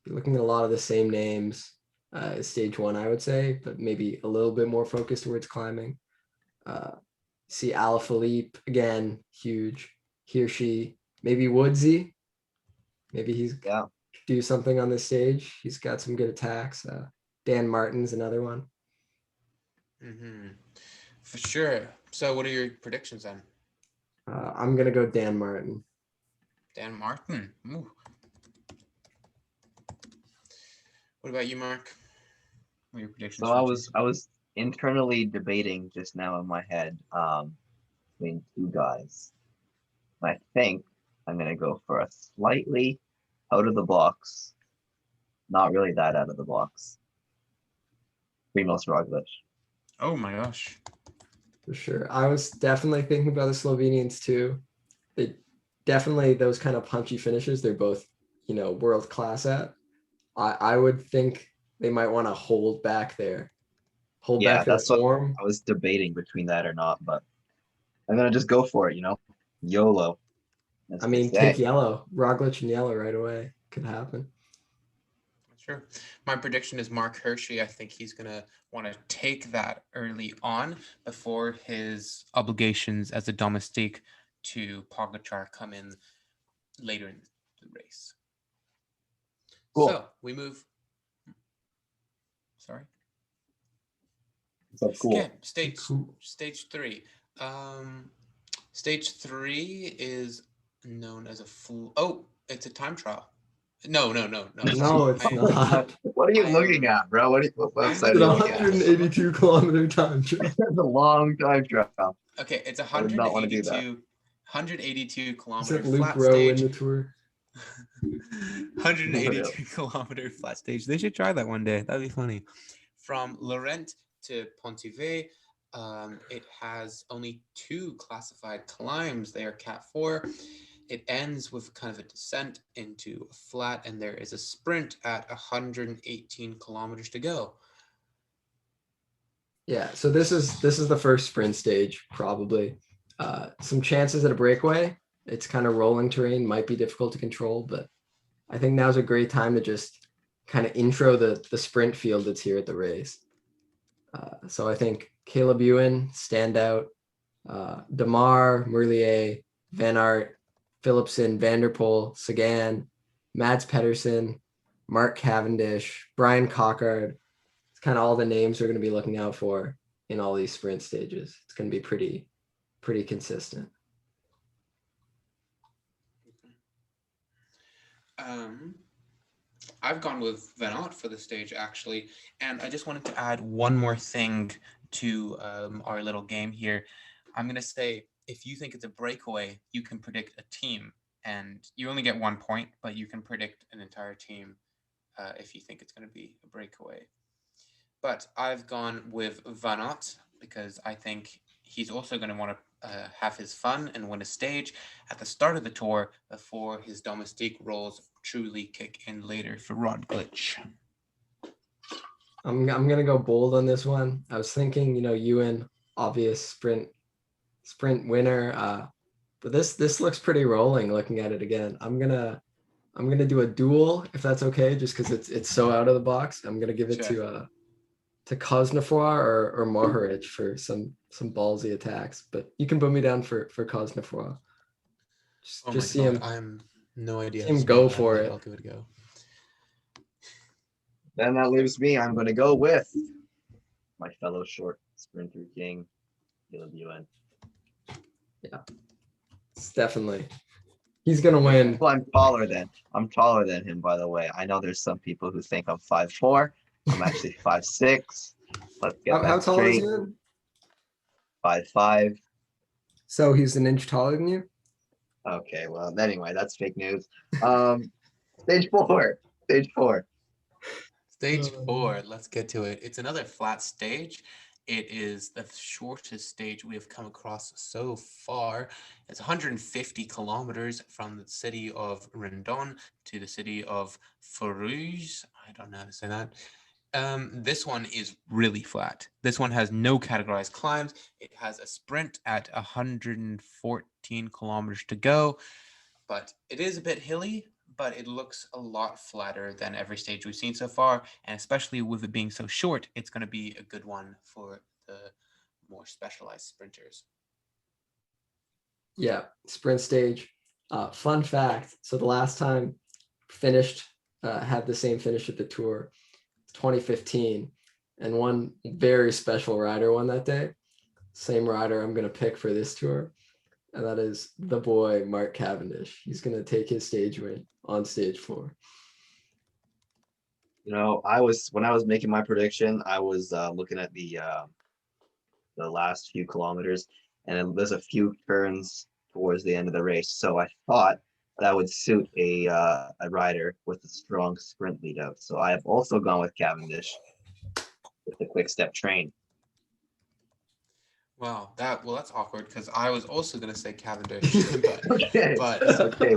You're looking at a lot of the same names as stage 1, I would say, but maybe a little bit more focused towards climbing. See Alaphilippe again, huge. Hirschi, maybe Woodsy. Maybe he's do something on this stage. He's got some good attacks. Dan Martin's another one. For sure. So what are your predictions then? I'm going to go Dan Martin. Dan Martin. Ooh. What about you, Mark? What are your predictions? So I was internally debating just now in my head between 2 guys. I think I'm gonna go for a slightly out of the box, not really that out of the box. Primoz Roglic. Oh my gosh. For sure. I was definitely thinking about the Slovenians too. They definitely, those kind of punchy finishes, they're both, world class at. I would think they might want to hold back their That's form. what I was debating between that or not, but I'm gonna just go for it, YOLO. I mean, take yellow, Roglic and yellow right away. Could happen. Sure. My prediction is Mark Hirschi. I think he's going to want to take that early on before his obligations as a domestique to Pogačar come in later in the race. Cool. So we move. Sorry. So cool. Okay, stage 3. Stage 3 is known as it's a time trial. No. No, it's not. What are you looking at, bro? What website are you looking at? 182 kilometer time trial. That's a long time trial. Okay, it's I would not want to do that. 182 kilometer Is that Luke flat Rowe stage. in the Tour? 182 kilometer flat stage. They should try that one day. That'd be funny. From Laurent to Pontivy, it has only 2 classified climbs. They are Cat 4. It ends with kind of a descent into a flat, and there is a sprint at 118 kilometers to go. Yeah, so this is the first sprint stage, probably. Some chances at a breakaway. It's kind of rolling terrain, might be difficult to control, but I think now's a great time to just kind of intro the sprint field that's here at the race. So I think Caleb Ewan, standout, Demar, Merlier, Van Aert, Philipsen, Vanderpoel, Sagan, Mads Pedersen, Mark Cavendish, Brian Cockard. It's kind of all the names we're going to be looking out for in all these sprint stages. It's going to be pretty consistent. I've gone with Van Aert for the stage, actually, and I just wanted to add one more thing to our little game here. I'm going to say, if you think it's a breakaway, you can predict a team, and you only get 1 point, but you can predict an entire team if you think it's going to be a breakaway. But I've gone with Van Aert because I think he's also going to want to have his fun and win a stage at the start of the tour before his domestique rolls truly kick in later for Roglic. I'm gonna go bold on this one. I was thinking, Ewan, obvious sprint winner. But this looks pretty rolling looking at it again. I'm gonna do a duel if that's okay, just because it's so out of the box. I'm gonna give it to Cosnefroy or Mohoric for some ballsy attacks. But you can put me down for Cosnefroy. Just see him. I am no idea. See him go for it. I'll give it a go. Then that leaves me. I'm going to go with my fellow short sprinter king, Caleb Ewan. Yeah, it's definitely. He's gonna win. Well, I'm taller than him, by the way. I know there's some people who think I'm 5'4". I'm actually 5'6". Let's get How that tall is straight. he? 5'5". So he's an inch taller than you? Okay, well, anyway, that's fake news. Stage 4. Stage 4. Stage 4, let's get to it. It's another flat stage. It is the shortest stage we have come across so far. It's 150 kilometers from the city of Rendon to the city of Fourrouge. I don't know how to say that. This one is really flat. This one has no categorized climbs. It has a sprint at 114 kilometers to go, but it is a bit hilly, but it looks a lot flatter than every stage we've seen so far. And especially with it being so short, it's going to be a good one for the more specialized sprinters. Yeah, sprint stage. Fun fact. So the last time had the same finish at the Tour, 2015, and one very special rider won that day. Same rider I'm going to pick for this Tour, and that is the boy Mark Cavendish. He's going to take his stage win on stage 4. When I was making my prediction, I was looking at the last few kilometers, and there's a few turns towards the end of the race. So I thought that would suit a rider with a strong sprint lead out. So I have also gone with Cavendish with the quick step train. Wow, that's awkward because I was also going to say Cavendish, but Okay, but it's okay.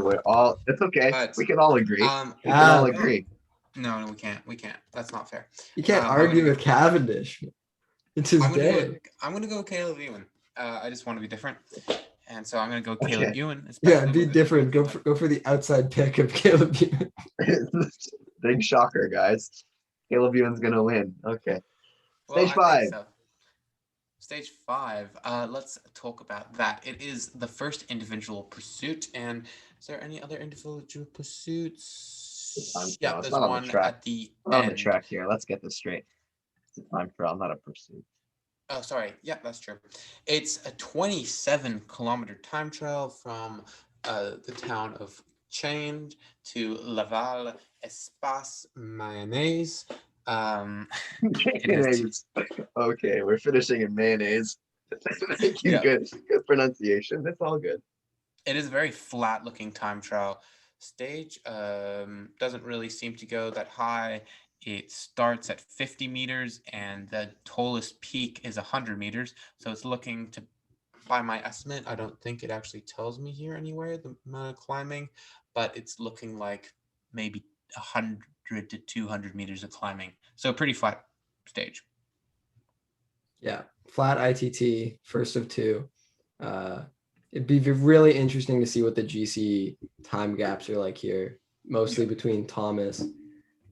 It's okay. But, We can all agree. We can Ah, all agree. no, we can't. That's not fair. You can't I'm argue gonna with Cavendish. It's his I'm gonna day. I'm gonna go Caleb Ewan. I just want to be different, and so I'm gonna go Okay. Caleb Ewan. Yeah, be different. Go for the outside pick of Caleb Ewan. Big shocker, guys. Caleb Ewan's gonna win. Okay. Well, Stage 5. so. Stage 5. Let's talk about that. It is the first individual pursuit, and is there any other individual pursuits? Yeah, there's not on one the track. at the We're on the end. track here. Let's get this straight. It's a time trial, not a pursuit. Oh, sorry. Yeah, that's true. It's a 27-kilometer time trial from the town of Chain to Laval Espace Mayonnaise. Mayonnaise. Okay, we're finishing in mayonnaise. Thank you. Yeah. Good pronunciation. That's all good. It is a very flat-looking time trial stage. Doesn't really seem to go that high. It starts at 50 meters, and the tallest peak is 100 meters. So it's looking to, by my estimate, I don't think it actually tells me here anywhere the amount of climbing, but it's looking like maybe 100 to 200 meters of climbing. So pretty flat stage. Yeah, flat ITT, first of 2. It'd be really interesting to see what the GC time gaps are like here, mostly between Thomas,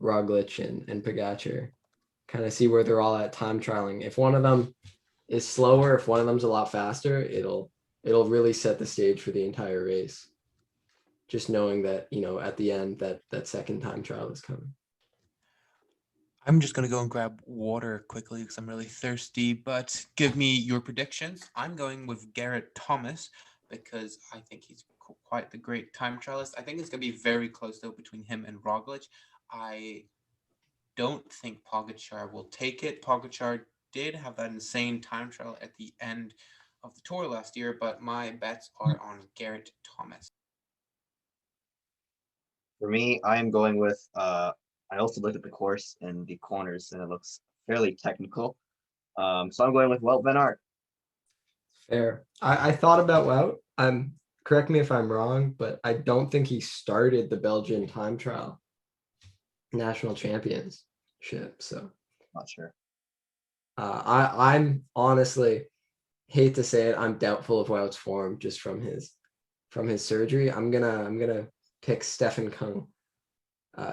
Roglic, and Pogačar. Kind of see where they're all at time trialing. If one of them is slower, if one of them's a lot faster, it'll really set the stage for the entire race. Just knowing that, at the end that second time trial is coming. I'm just going to go and grab water quickly because I'm really thirsty, but give me your predictions. I'm going with Garrett Thomas because I think he's quite the great time trialist. I think it's going to be very close, though, between him and Roglic. I don't think Pogačar will take it. Pogačar did have that insane time trial at the end of the Tour last year, but my bets are on Garrett Thomas. For me, I am going with I also looked at the course and the corners, and it looks fairly technical. So I'm going with Wout van Aert. Fair. I thought about Wout. correct me if I'm wrong, but I don't think he started the Belgian time trial national championship. So Not sure. I'm honestly, hate to say it, I'm doubtful of Wout's form just from his surgery. I'm gonna pick Stefan Kung.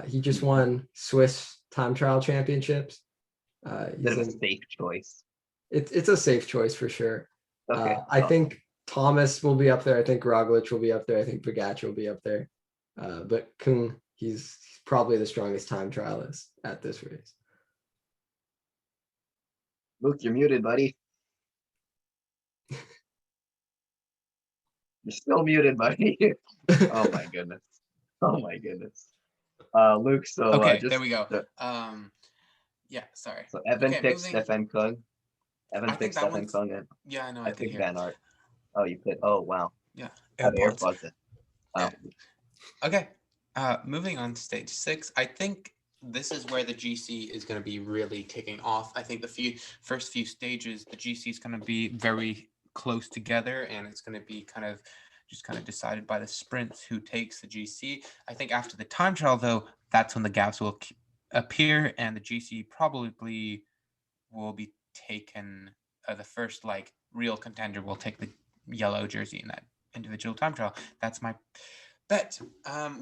He just won Swiss time trial championships. Bit He's of a in, safe choice. it's a safe choice for sure. Okay. I think Thomas will be up there. I think Roglic will be up there. I think Pogacar will be up there. But Kung, he's probably the strongest time trialist at this race. Luke, you're muted, buddy. You're still muted, buddy. Oh my goodness. Oh my goodness. Luke, so Okay, just there we go. Yeah, sorry. so Evan Okay, picks moving. Stefan Kung. I Evan think picks that Stefan one's. Kung, and Yeah, I know. I I could pick hear. Van Aert. Oh, you pick. Oh wow. Yeah, I have AirPods. AirPods in. Wow. Yeah. Okay. Moving on to stage 6. I think this is where the GC is going to be really kicking off. I think the first few stages, the GC is going to be very close together, and it's going to be kind of decided by the sprints who takes the GC. I think after the time trial, though, that's when the gaps will appear, and the GC probably will be taken. The first real contender will take the yellow jersey in that individual time trial. That's my bet.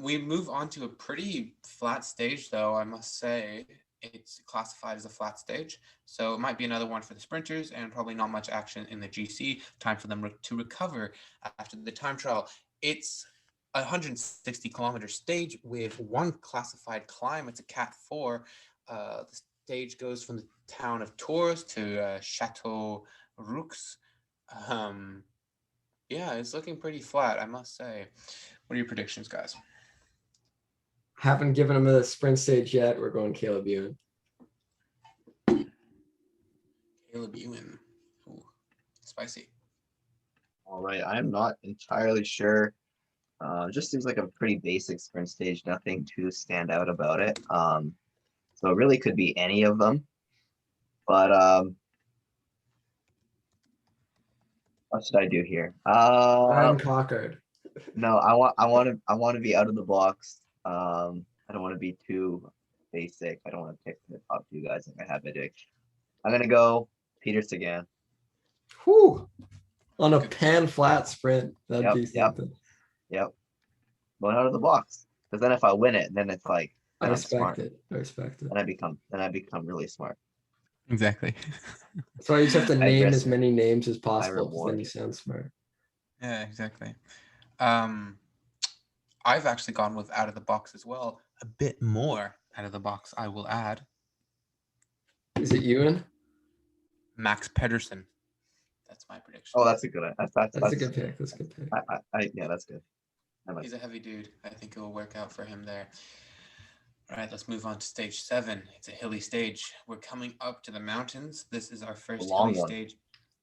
We move on to a pretty flat stage, though, I must say. It's classified as a flat stage, so it might be another one for the sprinters, and probably not much action in the GC. Time for them to recover after the time trial. It's a 160-kilometer stage with one classified climb. It's a Cat 4. The stage goes from the town of Tours to Chateau Roux. Yeah, it's looking pretty flat, I must say. What are your predictions, guys? Haven't given him a sprint stage yet. We're going Caleb Ewan. Caleb Ewan. Ooh, spicy. All right. I'm not entirely sure. Just seems like a pretty basic sprint stage. Nothing too stand out about it. So it really could be any of them. But what should I do here? Ryan Cockard. No, I want to be out of the box. I don't want to be too basic. I don't want to pick the top two guys like I have been doing. I'm gonna go Peter Sagan. Whew. On a pan flat sprint. That'd be Yep. something. Yep. Going out of the box. Because then if I win it, then it's like I I'm respect smart. it. I respect it. Then I become really smart. Exactly. That's why you just have to I name risk as many names as possible. 'Cause reward. Then you sound smart. Yeah, exactly. I've actually gone with out of the box as well. A bit more out of the box, I will add. Is it Ewan? Max Pedersen. That's my prediction. Oh, that's a good. That's a good pick. That's a good pick. Yeah, that's good. He's a heavy dude. I think it will work out for him there. All right, let's move on to stage 7. It's a hilly stage. We're coming up to the mountains. This is our first hilly stage.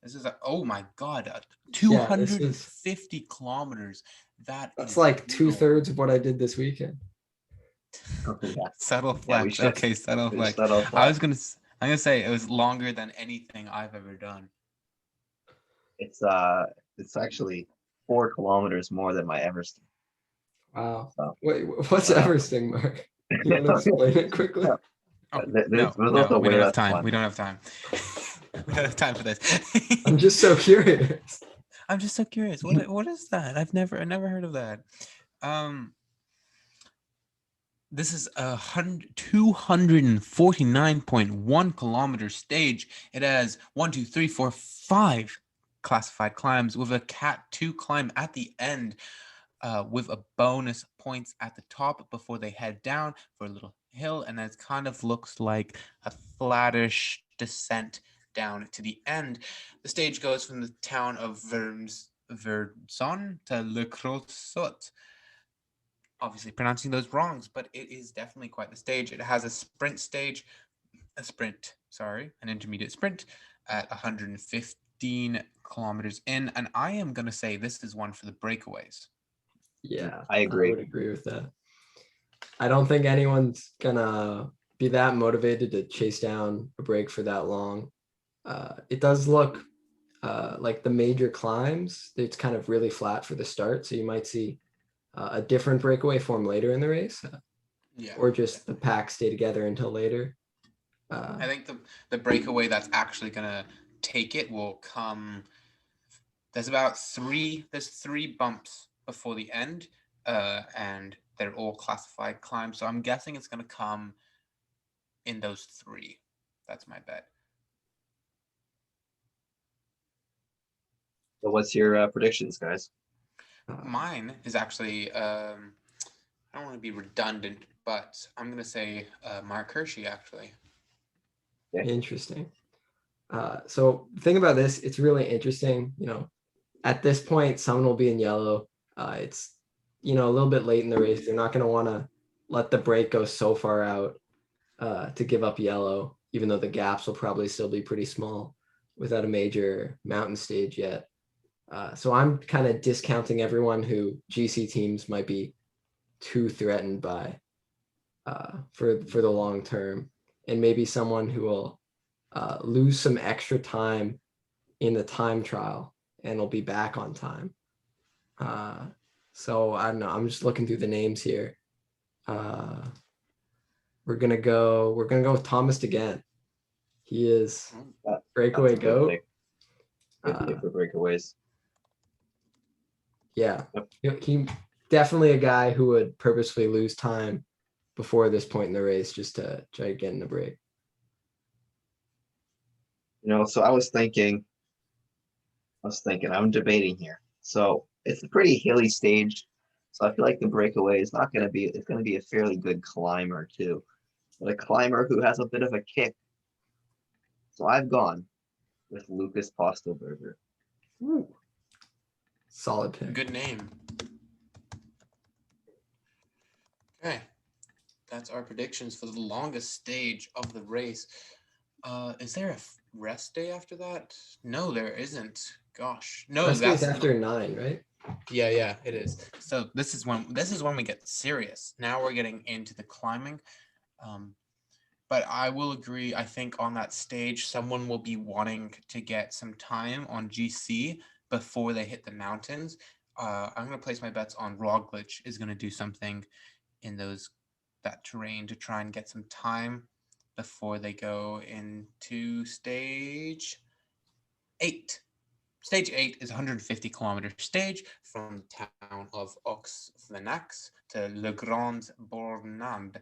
This is oh my god, 250 kilometers. That's like 2/3 of what I did this weekend. Okay, yeah. Subtle flex. Yeah, okay, subtle flex. Subtle flex. I'm gonna say it was longer than anything I've ever done. It's actually 4 kilometers more than my Everest. Wow. So, Wait, what's Everesting, Mark? You want to explain it quickly? Oh, no, we don't have time. We don't have time. We don't have time for this. I'm just so curious. I'm just so curious. What is that? I've never heard of that. This is a 249.1 kilometer stage. It has 1, 2, 3, 4, 5 classified climbs with a Cat 2 climb at the end, with a bonus points at the top before they head down for a little hill, and then it kind of looks like a flattish descent down to the end. The stage goes from the town of Verdun to Le Creusot. Obviously pronouncing those wrongs, but it is definitely quite the stage. It has an intermediate sprint at 115 kilometers in, and I am going to say this is one for the breakaways. Yeah, I agree. I would agree with that. I don't think anyone's gonna be that motivated to chase down a break for that long. It does look like the major climbs, it's kind of really flat for the start. So you might see a different breakaway form later in the race, or just the pack stay together until later. I think the breakaway that's actually gonna take it will come. There's three bumps before the end, and they're all classified climbs. So I'm guessing it's gonna come in those three. That's my bet. So what's your predictions, guys? Mine is actually I don't want to be redundant, but I'm gonna say Mark Hershey actually. Interesting. So think about this. It's really interesting. At this point, someone will be in yellow. It's a little bit late in the race. They're not going to want to let the break go so far out to give up yellow, even though the gaps will probably still be pretty small without a major mountain stage yet. So I'm kind of discounting everyone who GC teams might be too threatened by for the long term, and maybe someone who will lose some extra time in the time trial and will be back on time. So I don't know. I'm just looking through the names here. We're gonna go with Thomas again. He is breakaway goat. Good pick for breakaways. Yeah, he definitely a guy who would purposely lose time before this point in the race just to try to get in the break. So I was thinking, I'm debating here. So it's a pretty hilly stage. So I feel like the breakaway is not going to be, it's going to be a fairly good climber too, but a climber who has a bit of a kick. So I've gone with Lucas Postelberger. Ooh. Solid pick. Good name. Okay. That's our predictions for the longest stage of the race. Is there a rest day after that? No, there isn't. Gosh. No, rest day's after 9, right? Yeah, it is. So this is when we get serious. Now we're getting into the climbing. But I will agree, I think on that stage, someone will be wanting to get some time on GC before they hit the mountains. I'm going to place my bets on Roglic is going to do something in that terrain to try and get some time before they go into stage 8. Stage 8 is a 150-kilometer stage from the town of Auxvenax to Le Grand Bornand.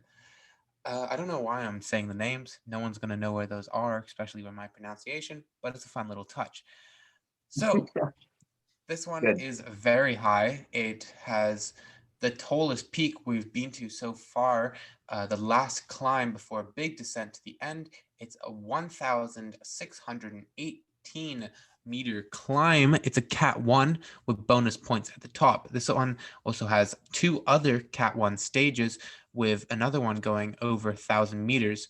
I don't know why I'm saying the names. No one's going to know where those are, especially with my pronunciation, but it's a fun little touch. So this one is very high. It has the tallest peak we've been to so far. The last climb before a big descent to the end. It's a 1,618 meter climb. It's a Cat 1 with bonus points at the top. This one also has 2 other Cat 1 stages with another one going over 1,000 meters.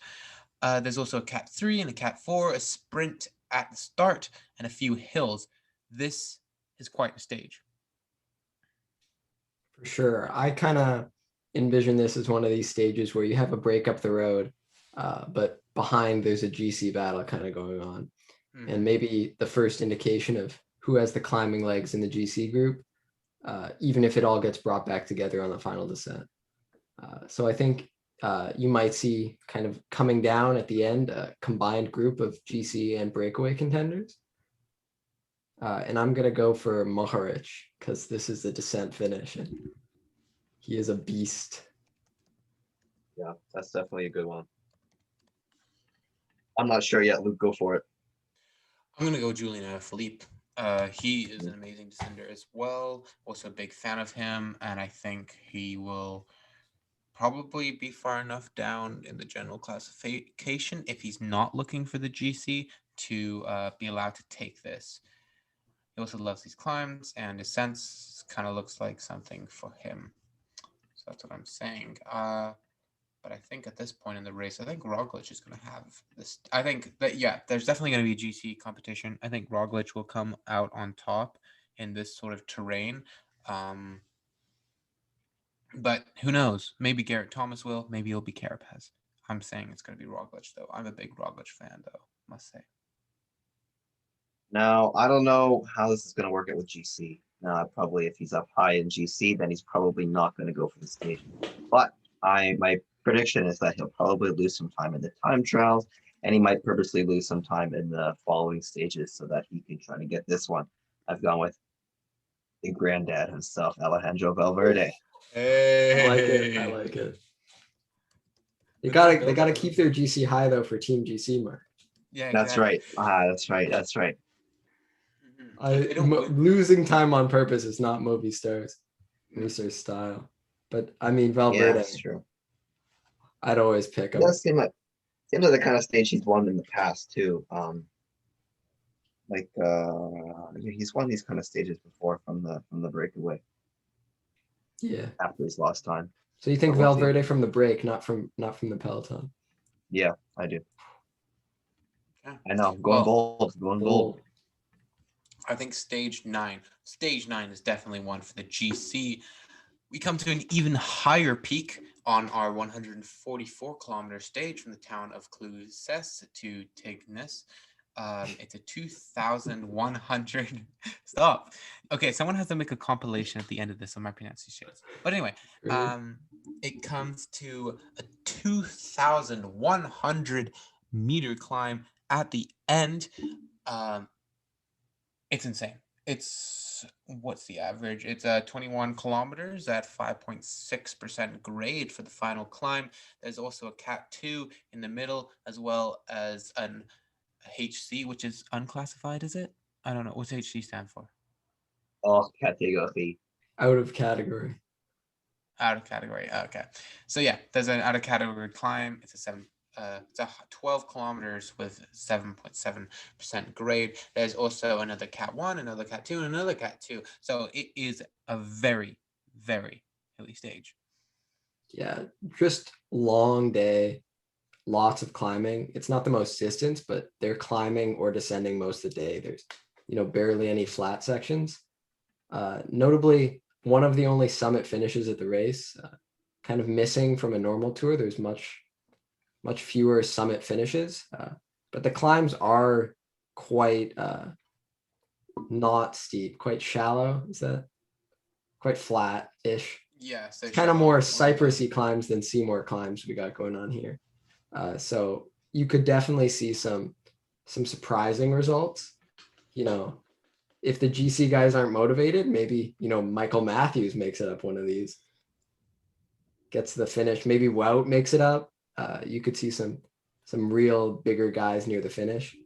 There's also a Cat 3 and a Cat 4, a sprint at the start, and a few hills. This is quite a stage. For sure. I kind of envision this as one of these stages where you have a break up the road, but behind there's a GC battle kind of going on. Mm-hmm. And maybe the first indication of who has the climbing legs in the GC group, even if it all gets brought back together on the final descent. So I think you might see kind of coming down at the end a combined group of GC and breakaway contenders. And I'm going to go for Mohoric because this is the descent finish. And he is a beast. Yeah, that's definitely a good one. I'm not sure yet. Luke, go for it. I'm going to go Julian Alaphilippe. He is an amazing descender as well. Also a big fan of him. And I think he will probably be far enough down in the general classification if he's not looking for the GC to be allowed to take this. He also loves these climbs, and descents kind of looks like something for him. So that's what I'm saying. But I think at this point in the race, I think Roglic is going to have this. I think that, yeah, there's definitely going to be a GC competition. I think Roglic will come out on top in this sort of terrain. But who knows? Maybe Garrett Thomas will. Maybe it'll be Carapaz. I'm saying it's going to be Roglic, though. I'm a big Roglic fan, though, must say. Now, I don't know how this is going to work out with GC. Probably if he's up high in GC, then he's probably not going to go for the stage. But my prediction is that he'll probably lose some time in the time trials, and he might purposely lose some time in the following stages so that he can try to get this one. I've gone with the granddad himself, Alejandro Valverde. I like it. I like it. They gotta keep their GC high though for Team GC, Mark. Yeah, That's exactly. right. That's right. Losing time on purpose is not Movistar's style. But I mean, Valverde. Yeah, that's true. I'd always pick him. It does seem like the kind of stage he's won in the past too. He's won these kind of stages before from the breakaway. Yeah. After his lost time. So you think Valverde from the break, not from the peloton? Yeah, I do. Yeah. I know. Going bold. I think stage 9. Stage 9 is definitely one for the GC. We come to an even higher peak on our 144-kilometer stage from the town of Clusès to Tignes. It's a 2,100. Stop. Okay, someone has to make a compilation at the end of this on my pronunciations. But anyway, it comes to a 2,100 meter climb at the end. It's insane. It's what's the average? It's 21 kilometers at 5.6% grade for the final climb. There's also a Cat 2 in the middle, as well as an HC, which is unclassified, is it? I don't know. What's HC stand for? Oh, category. Out of category. Out of category. Okay. So yeah, there's an out of category climb. It's a 12 kilometers with 7.7% grade. There's also another Cat 1, another Cat 2, and another Cat 2. So it is a very, very hilly stage. Yeah, just long day, lots of climbing. It's not the most distance, but they're climbing or descending most of the day. There's, barely any flat sections. Notably, one of the only summit finishes at the race, kind of missing from a normal tour. There's much fewer summit finishes, but the climbs are quite not steep, quite shallow. Is that quite flat-ish? Yes, it's kind of more Cypressy climbs than Seymour climbs we got going on here. So you could definitely see some surprising results. If the GC guys aren't motivated, maybe Michael Matthews makes it up one of these, gets to the finish. Maybe Wout makes it up. You could see some real bigger guys near the finish.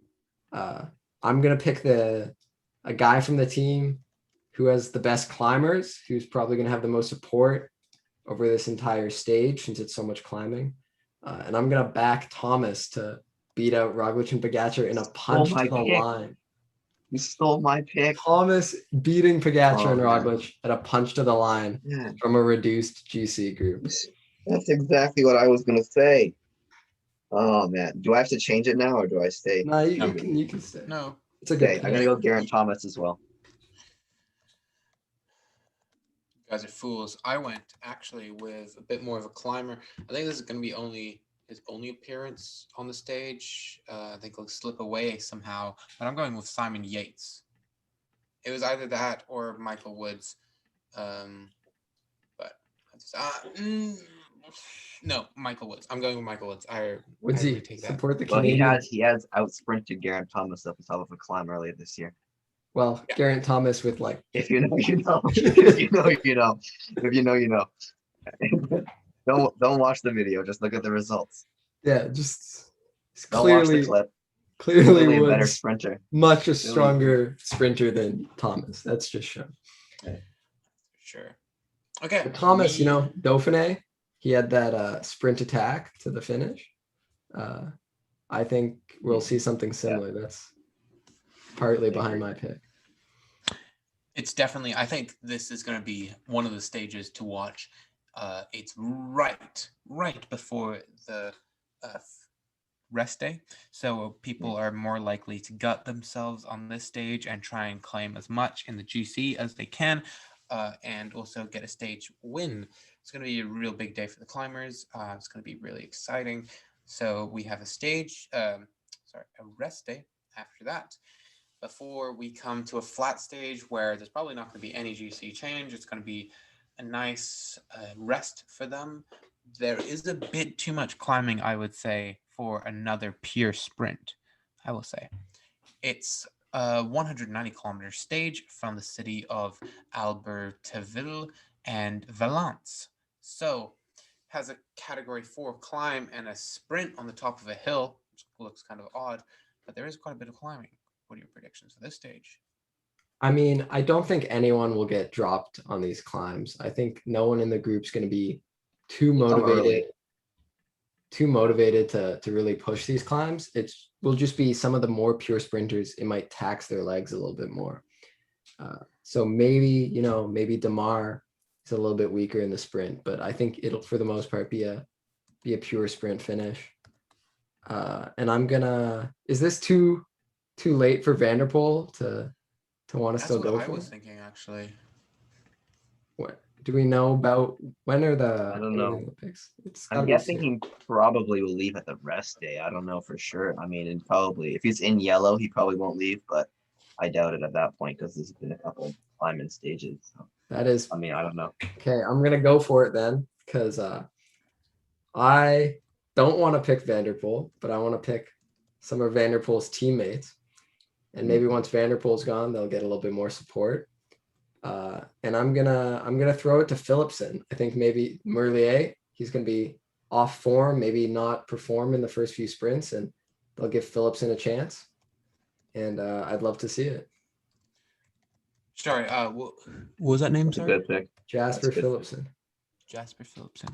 I'm gonna pick a guy from the team who has the best climbers, who's probably gonna have the most support over this entire stage since it's so much climbing. And I'm gonna back Thomas to beat out Roglic and Pogačar in a punch to the line. You stole my pick. Thomas beating Pogačar and Roglic at a punch to the line from a reduced GC group. That's exactly what I was gonna say. Oh man, do I have to change it now or do I stay? No, you can stay. No, it's a good pick. I'm gonna go Geraint Thomas as well. You guys are fools. I went actually with a bit more of a climber. I think this is gonna be his only appearance on the stage. I think he'll slip away somehow, but I'm going with Simon Yates. It was either that or Michael Woods, but no, Michael Woods. I'm going with Michael Woods. Would he take that? Support the Canadian? Well, he has outsprinted Geraint Thomas up the top of a climb earlier this year. Well, yeah. Geraint Thomas with if you know, you know. If you know, you know. If you know, you know. Don't watch the video. Just look at the results. Yeah, just clearly watch the clip. Clearly a better sprinter. Much a stronger sprinter than Thomas. That's just shown. Sure. Okay. But Thomas, Dauphiné, he had that sprint attack to the finish. I think we'll see something similar. Yeah. That's partly behind my pick. It's definitely, I think this is going to be one of the stages to watch. It's right before the rest day. So people are more likely to gut themselves on this stage and try and claim as much in the GC as they can, and also get a stage win. It's going to be a real big day for the climbers. It's going to be really exciting. So we have a stage, a rest day after that. before we come to a flat stage where there's probably not going to be any GC change. It's going to be a nice rest for them. There is a bit too much climbing, I would say, for another pure sprint, I will say. It's a 190-kilometer stage from the city of Albertville and Valence. So has a category 4 climb and a sprint on the top of a hill, which looks kind of odd, but there is quite a bit of climbing. What are your predictions for this stage? I mean, I don't think anyone will get dropped on these climbs. I think no one in the group's going to be too motivated to really push these climbs. It will just be some of the more pure sprinters. It might tax their legs a little bit more. So maybe, maybe Damar is a little bit weaker in the sprint, but I think it'll, for the most part, be a pure sprint finish. And is this too late for Vanderpool to want to still go for? That's what I was thinking, actually. What do we know about when are the I don't know. Olympics? I'm guessing he probably will leave at the rest day. I don't know for sure. I mean, and probably if he's in yellow, he probably won't leave, but I doubt it at that point because there's been a couple climbing stages. So, that is. I mean, I don't know. Okay, I'm gonna go for it then because I don't want to pick Vanderpool, but I want to pick some of Vanderpool's teammates, and maybe once Vanderpool's gone, they'll get a little bit more support. And I'm gonna throw it to Philipsen. I think maybe Merlier, he's gonna be off form, maybe not perform in the first few sprints, and they'll give Philipsen a chance. And I'd love to see it. Sorry, what was that name? That's a good pick. Jasper Philipsen. Jasper Philipsen.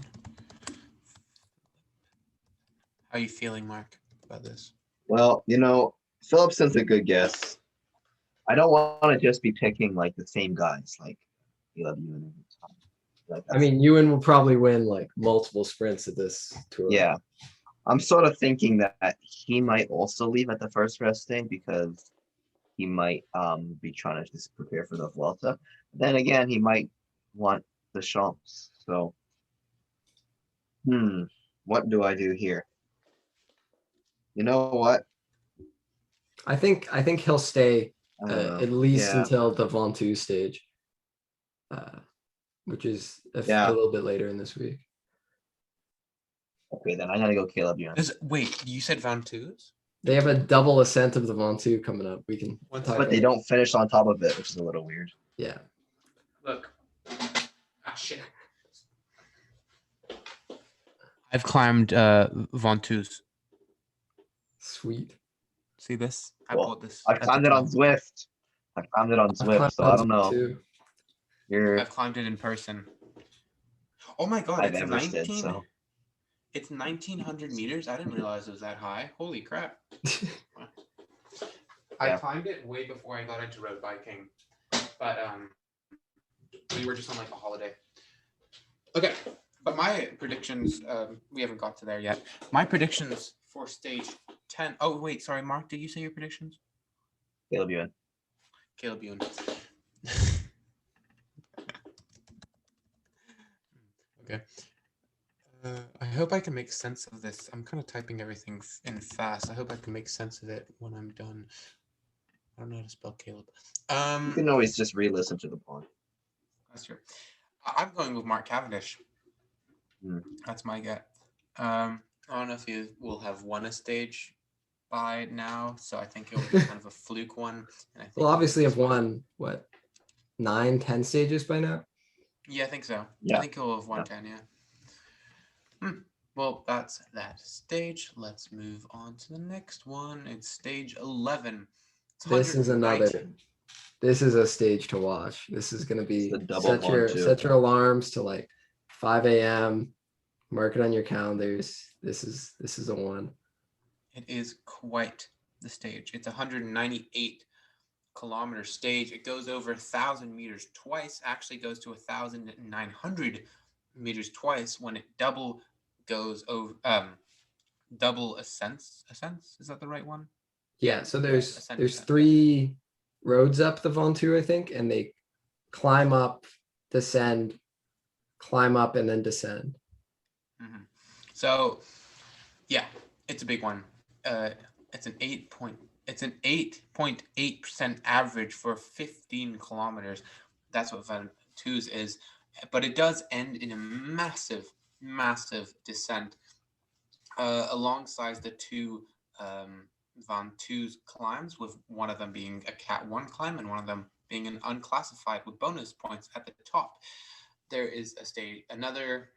How are you feeling, Mark, about this? Well, Philipsen's a good guess. I don't want to just be picking like the same guys, like Caleb Ewan. I mean, Ewan will probably win like multiple sprints at this tour. Yeah, I'm sort of thinking that he might also leave at the first rest day because he might be trying to just prepare for the Vuelta. Then again, he might want the Champs. So, what do I do here? You know what? I think he'll stay at least until the Ventoux stage, which is a little bit later in this week. Okay, then I gotta go Caleb Ewan. Wait, you said Ventoux? They have a double ascent of the Ventoux coming up. We can, but they don't finish on top of it, which is a little weird. Yeah. Look. Shit. I've climbed Ventoux. Sweet. See this? I bought this. I climbed it on Zwift. So I don't know. Too. I've climbed it in person. Oh my god, it's 19. It's 1,900 meters. I didn't realize it was that high. Holy crap. I climbed it way before I got into road biking. But we were just on like a holiday. Okay. But my predictions, we haven't got to there yet. My predictions for stage 10. Oh, wait, sorry, Mark, did you say your predictions? Caleb Ewan. Okay. I hope I can make sense of this. I'm kind of typing everything in fast. I hope I can make sense of it when I'm done. I don't know how to spell Caleb. You can always just re-listen to the pod. That's true. I'm going with Mark Cavendish. That's my get. I don't know if he will have won a stage by now, so I think it will be kind of a fluke one. And I think well, obviously, have won what 9-10 stages by now. Yeah, I think so. Yeah. I think he'll have won 10. Yeah. Well, that's that stage. Let's move on to the next one. It's stage 11. This is a stage to watch. This is going to be set your alarms to like 5 a.m. Mark it on your calendars. This is a one. It is quite the stage. It's a 198-kilometer stage. It goes over 1,000 meters twice. Actually goes to 1,900 meters twice when it double goes over double ascents. Is that the right one? Yeah. So there's 3 roads up the Ventoux, I think, and they climb up, descend, climb up, and then descend. So, yeah, it's a big one. It's an It's an 8.8% average for 15 kilometers. That's what Ventou's is. But it does end in a massive, massive descent alongside the two Ventou's climbs, with one of them being a Cat 1 climb and one of them being an unclassified with bonus points at the top. There is another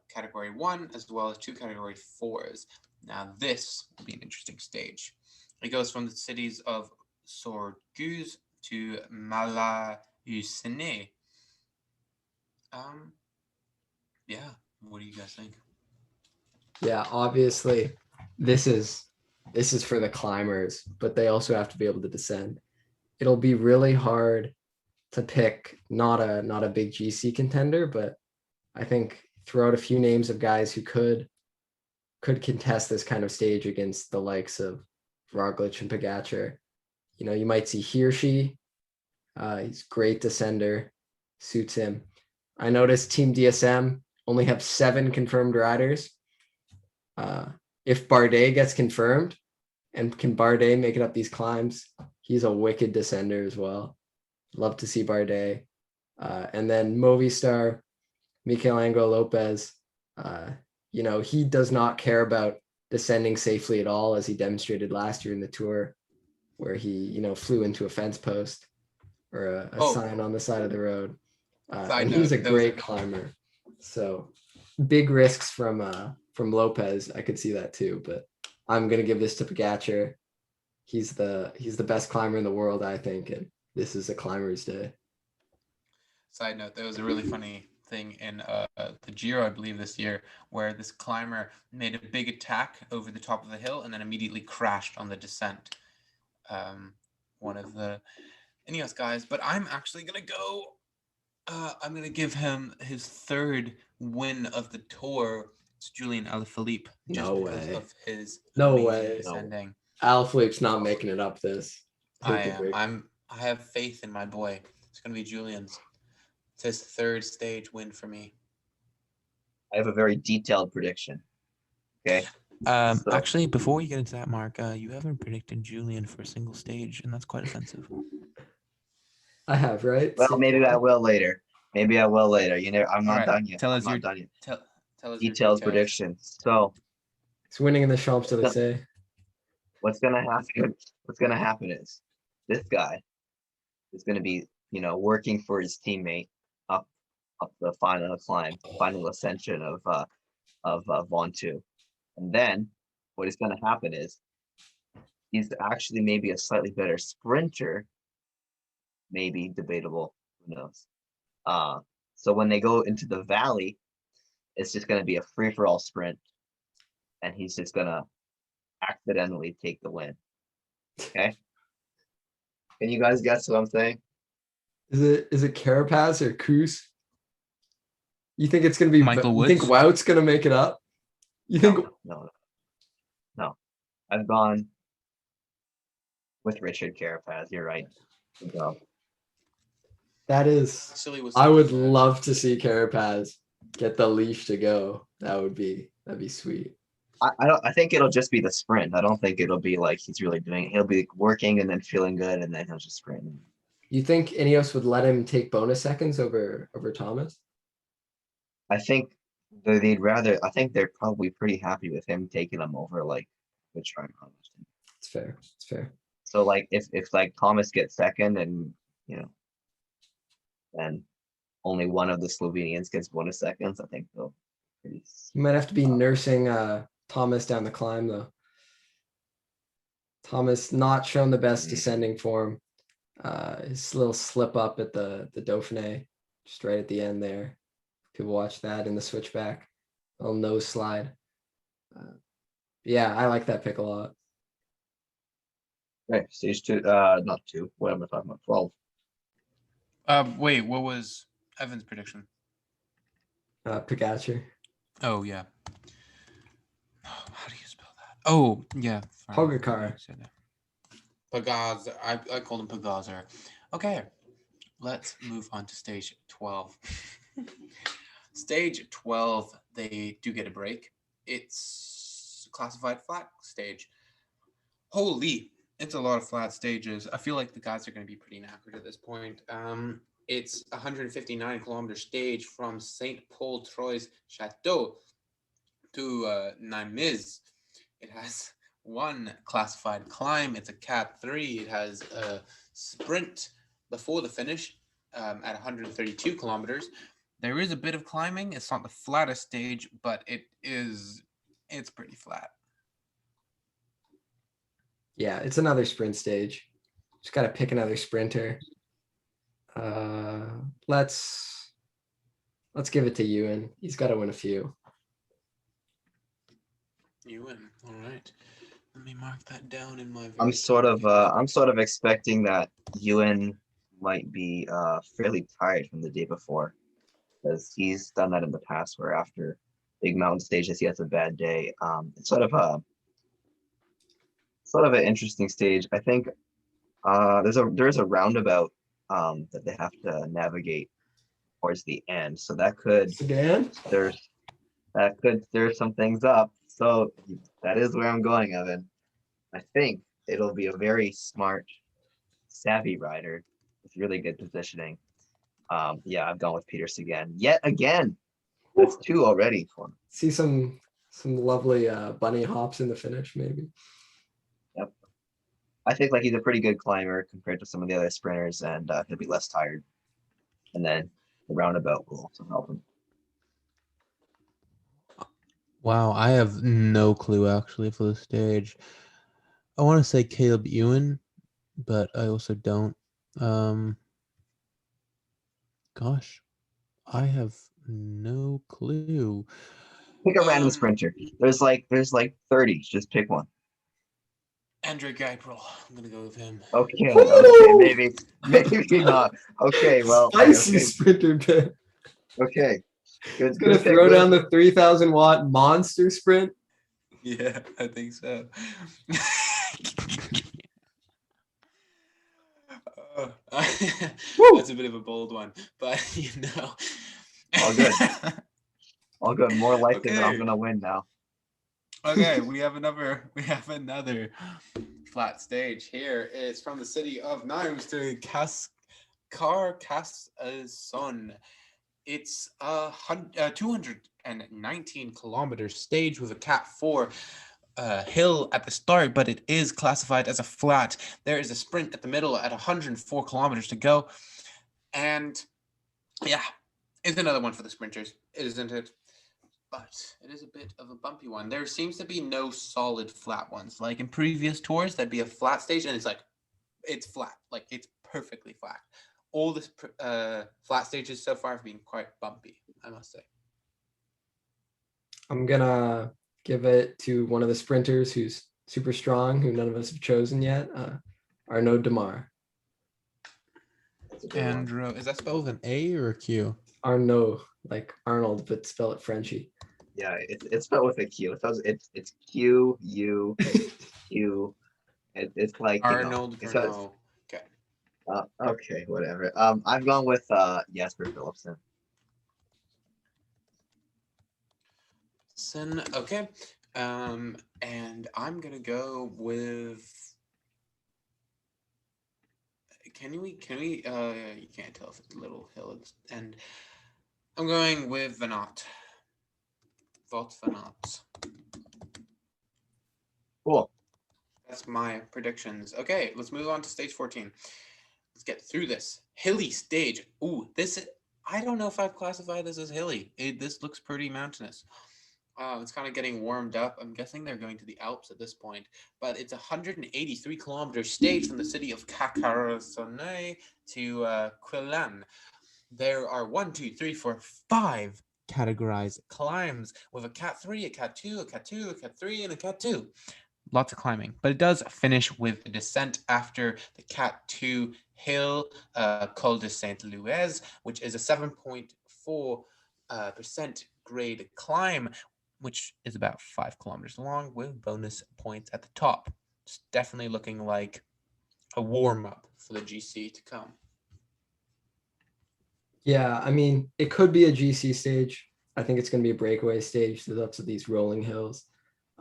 Category 1 as well as two Category 4s. Now this will be an interesting stage. It goes from the cities of Sorguz to Malahusene. Yeah, what do you guys think? Yeah, obviously, this is for the climbers, but they also have to be able to descend. It'll be really hard to pick not a big GC contender, but I think throw out a few names of guys who could contest this kind of stage against the likes of Roglic and Pogacar. You know, you might see Hirschi. He's great descender, suits him. I noticed Team DSM only have 7 confirmed riders. If Bardet gets confirmed, and can Bardet make it up these climbs, he's a wicked descender as well. Love to see Bardet. And then Movistar, Mikel Angel Lopez, you know, he does not care about descending safely at all, as he demonstrated last year in the Tour, where he, you know, flew into a fence post or a sign on the side of the road. And he's a great climber. So big risks from Lopez. I could see that too, but I'm gonna give this to Pogacar. He's the best climber in the world, I think, and this is a climber's day. Side note, there was a really funny thing in the Giro, I believe, this year, where this climber made a big attack over the top of the hill and then immediately crashed on the descent. One of the Ineos guys, but I'm actually gonna go. I'm gonna give him his 3rd win of the Tour. It's Julian Alaphilippe. No way. Of his descending. Alaphilippe's not making it up this. I have faith in my boy. It's gonna be Julian's. It's his 3rd stage win for me. I have a very detailed prediction. Okay. Actually, before we get into that, Mark, you haven't predicted Julian for a single stage, and that's quite offensive. I have, right? Well, maybe I will later. You know, I'm not done yet. Tell us detailed predictions. So he's winning in the Champs-Élysées. What's gonna happen is this guy is gonna be, you know, working for his teammate up the final ascension of Ventoux. And then what is gonna happen is he's actually maybe a slightly better sprinter, maybe debatable, who knows. So when they go into the valley, it's just gonna be a free-for-all sprint, and he's just gonna accidentally take the win. Okay. Can you guys guess what I'm saying? Is it Carapaz or Kuss? You think it's gonna be Michael Woods? You think Wout's gonna make it up? You think No. I've gone with Richard Carapaz. You're right. So, that is I would love to see Carapaz get the leash to go. That'd be sweet. I think it'll just be the sprint. I don't think it'll be like he's really doing it. He'll be working and then feeling good, and then he'll just sprint. You think Ineos would let him take bonus seconds over Thomas? I think they'd rather. I think they're probably pretty happy with him taking them over like Richardson. It's fair. So like if like Thomas gets second, and you know, then only one of the Slovenians gets bonus seconds, I think they'll. You might have to be nursing Thomas down the climb though. Thomas not shown the best descending form. His little slip up at the Dauphiné, just right at the end there. People watch that in the switchback, a little nose slide. Yeah, I like that pick a lot. Right, stage 2, not 2. What am I talking about? 12. Wait, what was Evan's prediction? Pogacar. Oh yeah. How do you spell that? Oh yeah. Pogacar. Pagaz. I called him Pagazar. Okay, let's move on to stage 12. Stage 12, they do get a break. It's classified flat stage. Holy, It's a lot of flat stages. I feel like the guys are going to be pretty knackered at this point. It's a 159-kilometer stage from Saint Paul Trois Chateau to Namiz. It has one classified climb. It's a Cat 3. It has a sprint before the finish at 132 kilometers. There is a bit of climbing. It's not the flattest stage, but it's pretty flat. Yeah, it's another sprint stage. Just got to pick another sprinter. Let's give it to Ewan. He's got to win a few. Ewan, all right. Let me mark that down in my. I'm sort of expecting that Ewan might be fairly tired from the day before, because he's done that in the past where after big mountain stages he has a bad day. It's sort of an interesting stage. I think there's a roundabout that they have to navigate towards the end, so that could Sedan? stir some things up. So that is where I'm going, Evan. I think it'll be a very smart, savvy rider with really good positioning. Yeah, I've gone with Peter Sagan yet again. That's two already for me. See some lovely bunny hops in the finish, maybe. Yep. I think like he's a pretty good climber compared to some of the other sprinters, and he'll be less tired. And then the roundabout will also help him. Wow, I have no clue actually for the stage. I want to say Caleb Ewan, but I also don't. Gosh, I have no clue. Pick a random sprinter. There's like 30. Just pick one. Andre Gabriel. I'm gonna go with him. Okay, Woo! maybe not. Okay, well, Spicy sprinter pick. okay. Good. He's gonna Good pick, throw Luke. down the 3,000-watt monster sprint. Yeah, I think so. That's a bit of a bold one, but All good. All good. More likely that I'm Okay. gonna win now. Okay, we have another flat stage here. It's from the city of Nimes to Carcassonne. It's a 219 kilometer stage with a Cat 4 hill at the start, but it is classified as a flat. There is a sprint at the middle at 104 kilometers to go. And yeah, it's another one for the sprinters, isn't it? But it is a bit of a bumpy one. There seems to be no solid flat ones. Like in previous tours, there'd be a flat stage and it's flat. Like it's perfectly flat. All the flat stages so far have been quite bumpy, I must say. I'm gonna give it to one of the sprinters who's super strong, who none of us have chosen yet. Arnaud Demar. Andrew, is that spelled with an A or a Q? Arnaud, like Arnold, but spell it Frenchy. Yeah, it's spelled with a Q. It's Q U Q. It's like Arnold Gernot. Okay. Okay, whatever. I've gone with Jasper Philipsen. Okay. And I'm gonna go with. Can we? You can't tell if it's a little hill. And I'm going with Vanat. Vote Vanat. Cool. That's my predictions. Okay, let's move on to stage 14. Let's get through this hilly stage. Ooh, I don't know if I'd classify this as hilly. This looks pretty mountainous. It's kind of getting warmed up. I'm guessing they're going to the Alps at this point, but it's a 183 kilometer stage from the city of Carcassonne to Quillan. There are 5 categorized climbs with a Cat 3, a Cat 2, a Cat 2, a Cat 3, and a Cat 2. Lots of climbing, but it does finish with a descent after the Cat 2 hill, Col de Saint-Louis, which is a 7.4% grade climb, which is about 5 kilometers long with bonus points at the top. It's definitely looking like a warm-up for the GC to come. Yeah, I mean, it could be a GC stage. I think it's going to be a breakaway stage. There's lots of these rolling hills.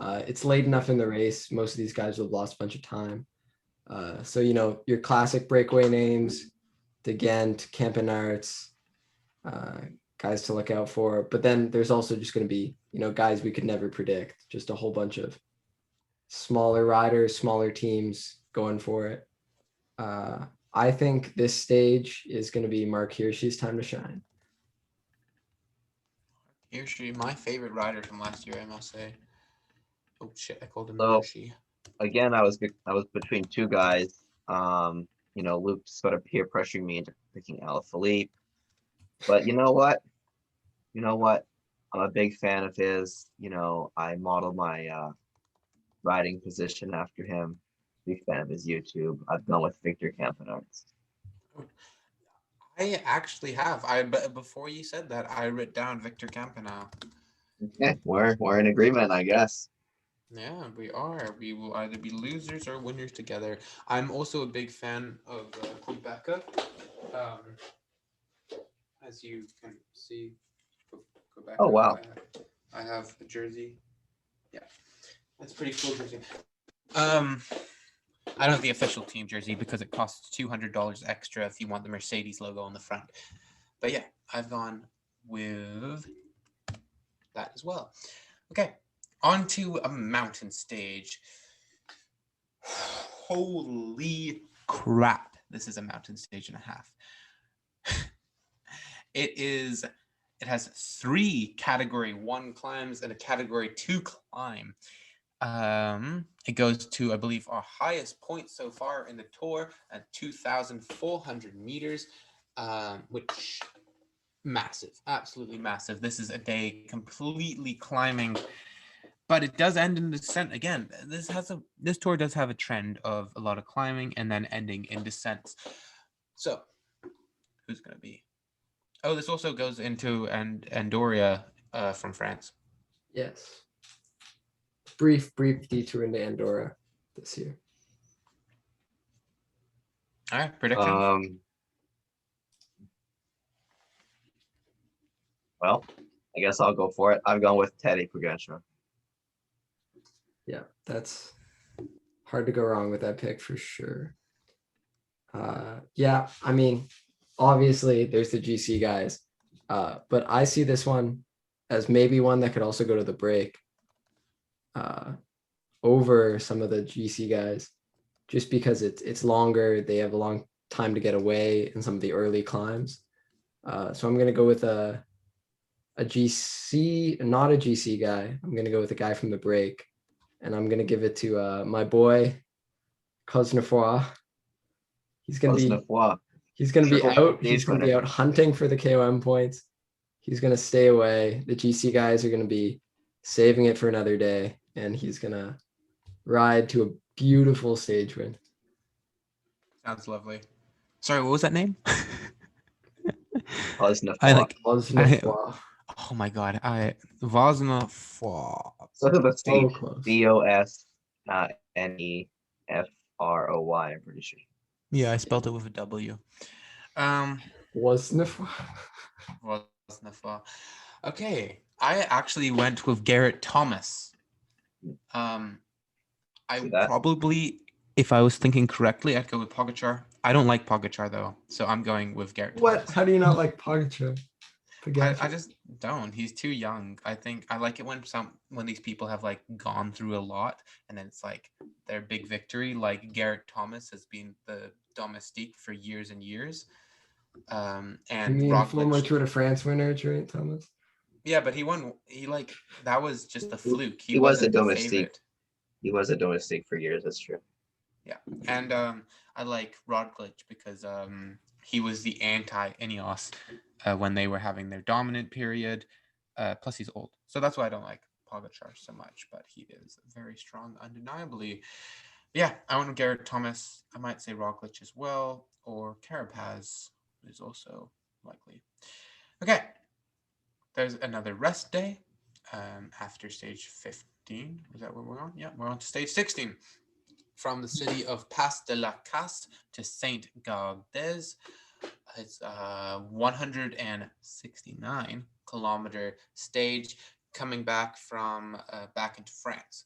It's late enough in the race. Most of these guys will have lost a bunch of time. So, your classic breakaway names, De Gent, Campenarts, guys to look out for. But then there's also just going to be, guys we could never predict. Just a whole bunch of smaller riders, smaller teams going for it. I think this stage is going to be Mark Hirschi's time to shine. Hirschi, my favorite rider from last year, I must say. Oh shit, I called him So- Hirschi. Again, I was between two guys. Luke sort of peer pressuring me into picking Alaphilippe. But you know what? I'm a big fan of his. I modeled my riding position after him. Big fan of his YouTube. I've gone with Victor Campenarts. I actually have. Before you said that, I wrote down Victor Campanau. Okay, we're in agreement, I guess. Yeah, we are. We will either be losers or winners together. I'm also a big fan of Quebeca. As you can see, Quebeca. Oh, wow. I have a jersey. Yeah, that's pretty cool jersey. I don't have the official team jersey because it costs $200 extra if you want the Mercedes logo on the front. But yeah, I've gone with that as well. Okay, on to a mountain stage. Holy crap, this is a mountain stage and a half. It has 3 category 1 climbs and a category 2 climb. It goes to, I believe, our highest point so far in the tour at 2,400 meters, which massive, absolutely massive. This is a day completely climbing, but it does end in descent again. This tour does have a trend of a lot of climbing and then ending in descents. So, who's gonna be? Oh, this also goes into Andoria from France. Yes. Brief detour into Andorra this year. All right, predictions. Well, I guess I'll go for it. I've gone with Teddy Pogacar. Yeah, that's hard to go wrong with that pick for sure. Yeah, I mean, obviously there's the GC guys, but I see this one as maybe one that could also go to the break over some of the GC guys, just because it's longer. They have a long time to get away in some of the early climbs. So I'm gonna go with a GC, not a GC guy. I'm gonna go with a guy from the break, and I'm gonna give it to my boy Cosnefroy. He's gonna be out. He's gonna be out hunting for the KOM points. He's gonna stay away. The GC guys are gonna be saving it for another day, and he's gonna ride to a beautiful stage win. Sounds lovely. Sorry, what was that name? Cosnefroy. Oh my god, Cosnefroy. So the So close. Cosnefroy, I'm pretty sure. Yeah, I spelled it with a W. Cosnefroy. Okay, I actually went with Garrett Thomas. I probably, if I was thinking correctly, I'd go with Pogacar. I don't like Pogacar though, so I'm going with Garrett Thomas. How do you not like Pogacar? I just don't. He's too young. I think I like it when these people have like gone through a lot and then it's like their big victory. Like Garrett Thomas has been the domestique for years and years. And you mean Roglic, former Tour de France winner, Geraint Thomas? Yeah, but he won. That was just a fluke. He was a domestique. He was a domestique for years. That's true. Yeah, and I like Roglic because he was the anti-Ineos when they were having their dominant period. Plus, he's old, so that's why I don't like Pogacar so much. But he is very strong, undeniably. Yeah, I want Garrett Thomas. I might say Roglic as well, or Carapaz is also likely. Okay, there's another rest day after stage 15. Is that where we're on? Yeah, we're on to stage 16. From the city of Pas de la Casse to Saint Gaudes. It's a 169 kilometer stage coming back from back into France.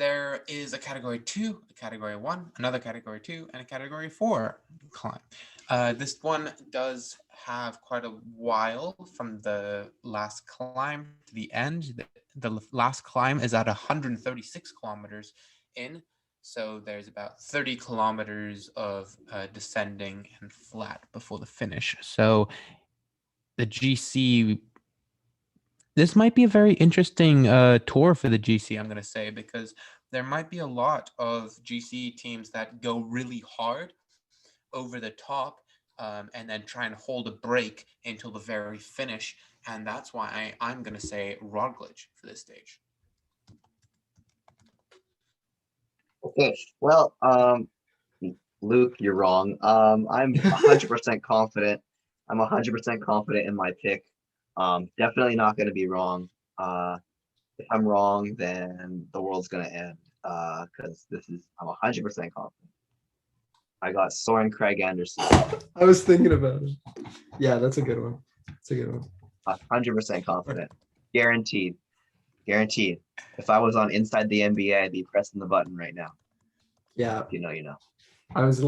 there is a category 2, a category 1, another category 2, and a category 4 climb. This one does have quite a while from the last climb to the end. The last climb is at 136 kilometers in. So there's about 30 kilometers of descending and flat before the finish. So the GC, this might be a very interesting tour for the GC, I'm going to say, because there might be a lot of GC teams that go really hard over the top and then try and hold a break until the very finish. And that's why I'm going to say Roglic for this stage. Okay. Well, Luke, you're wrong. I'm 100% confident. I'm 100% confident in my pick. Definitely not going to be wrong. If I'm wrong, then the world's going to end. Because I'm 100% confident. I got Soren Craig Anderson. I was thinking about it. Yeah, that's a good one. That's a good one. 100% confident. Guaranteed. Guaranteed. If I was on Inside the NBA, I'd be pressing the button right now. Yeah. If you know, you know. I was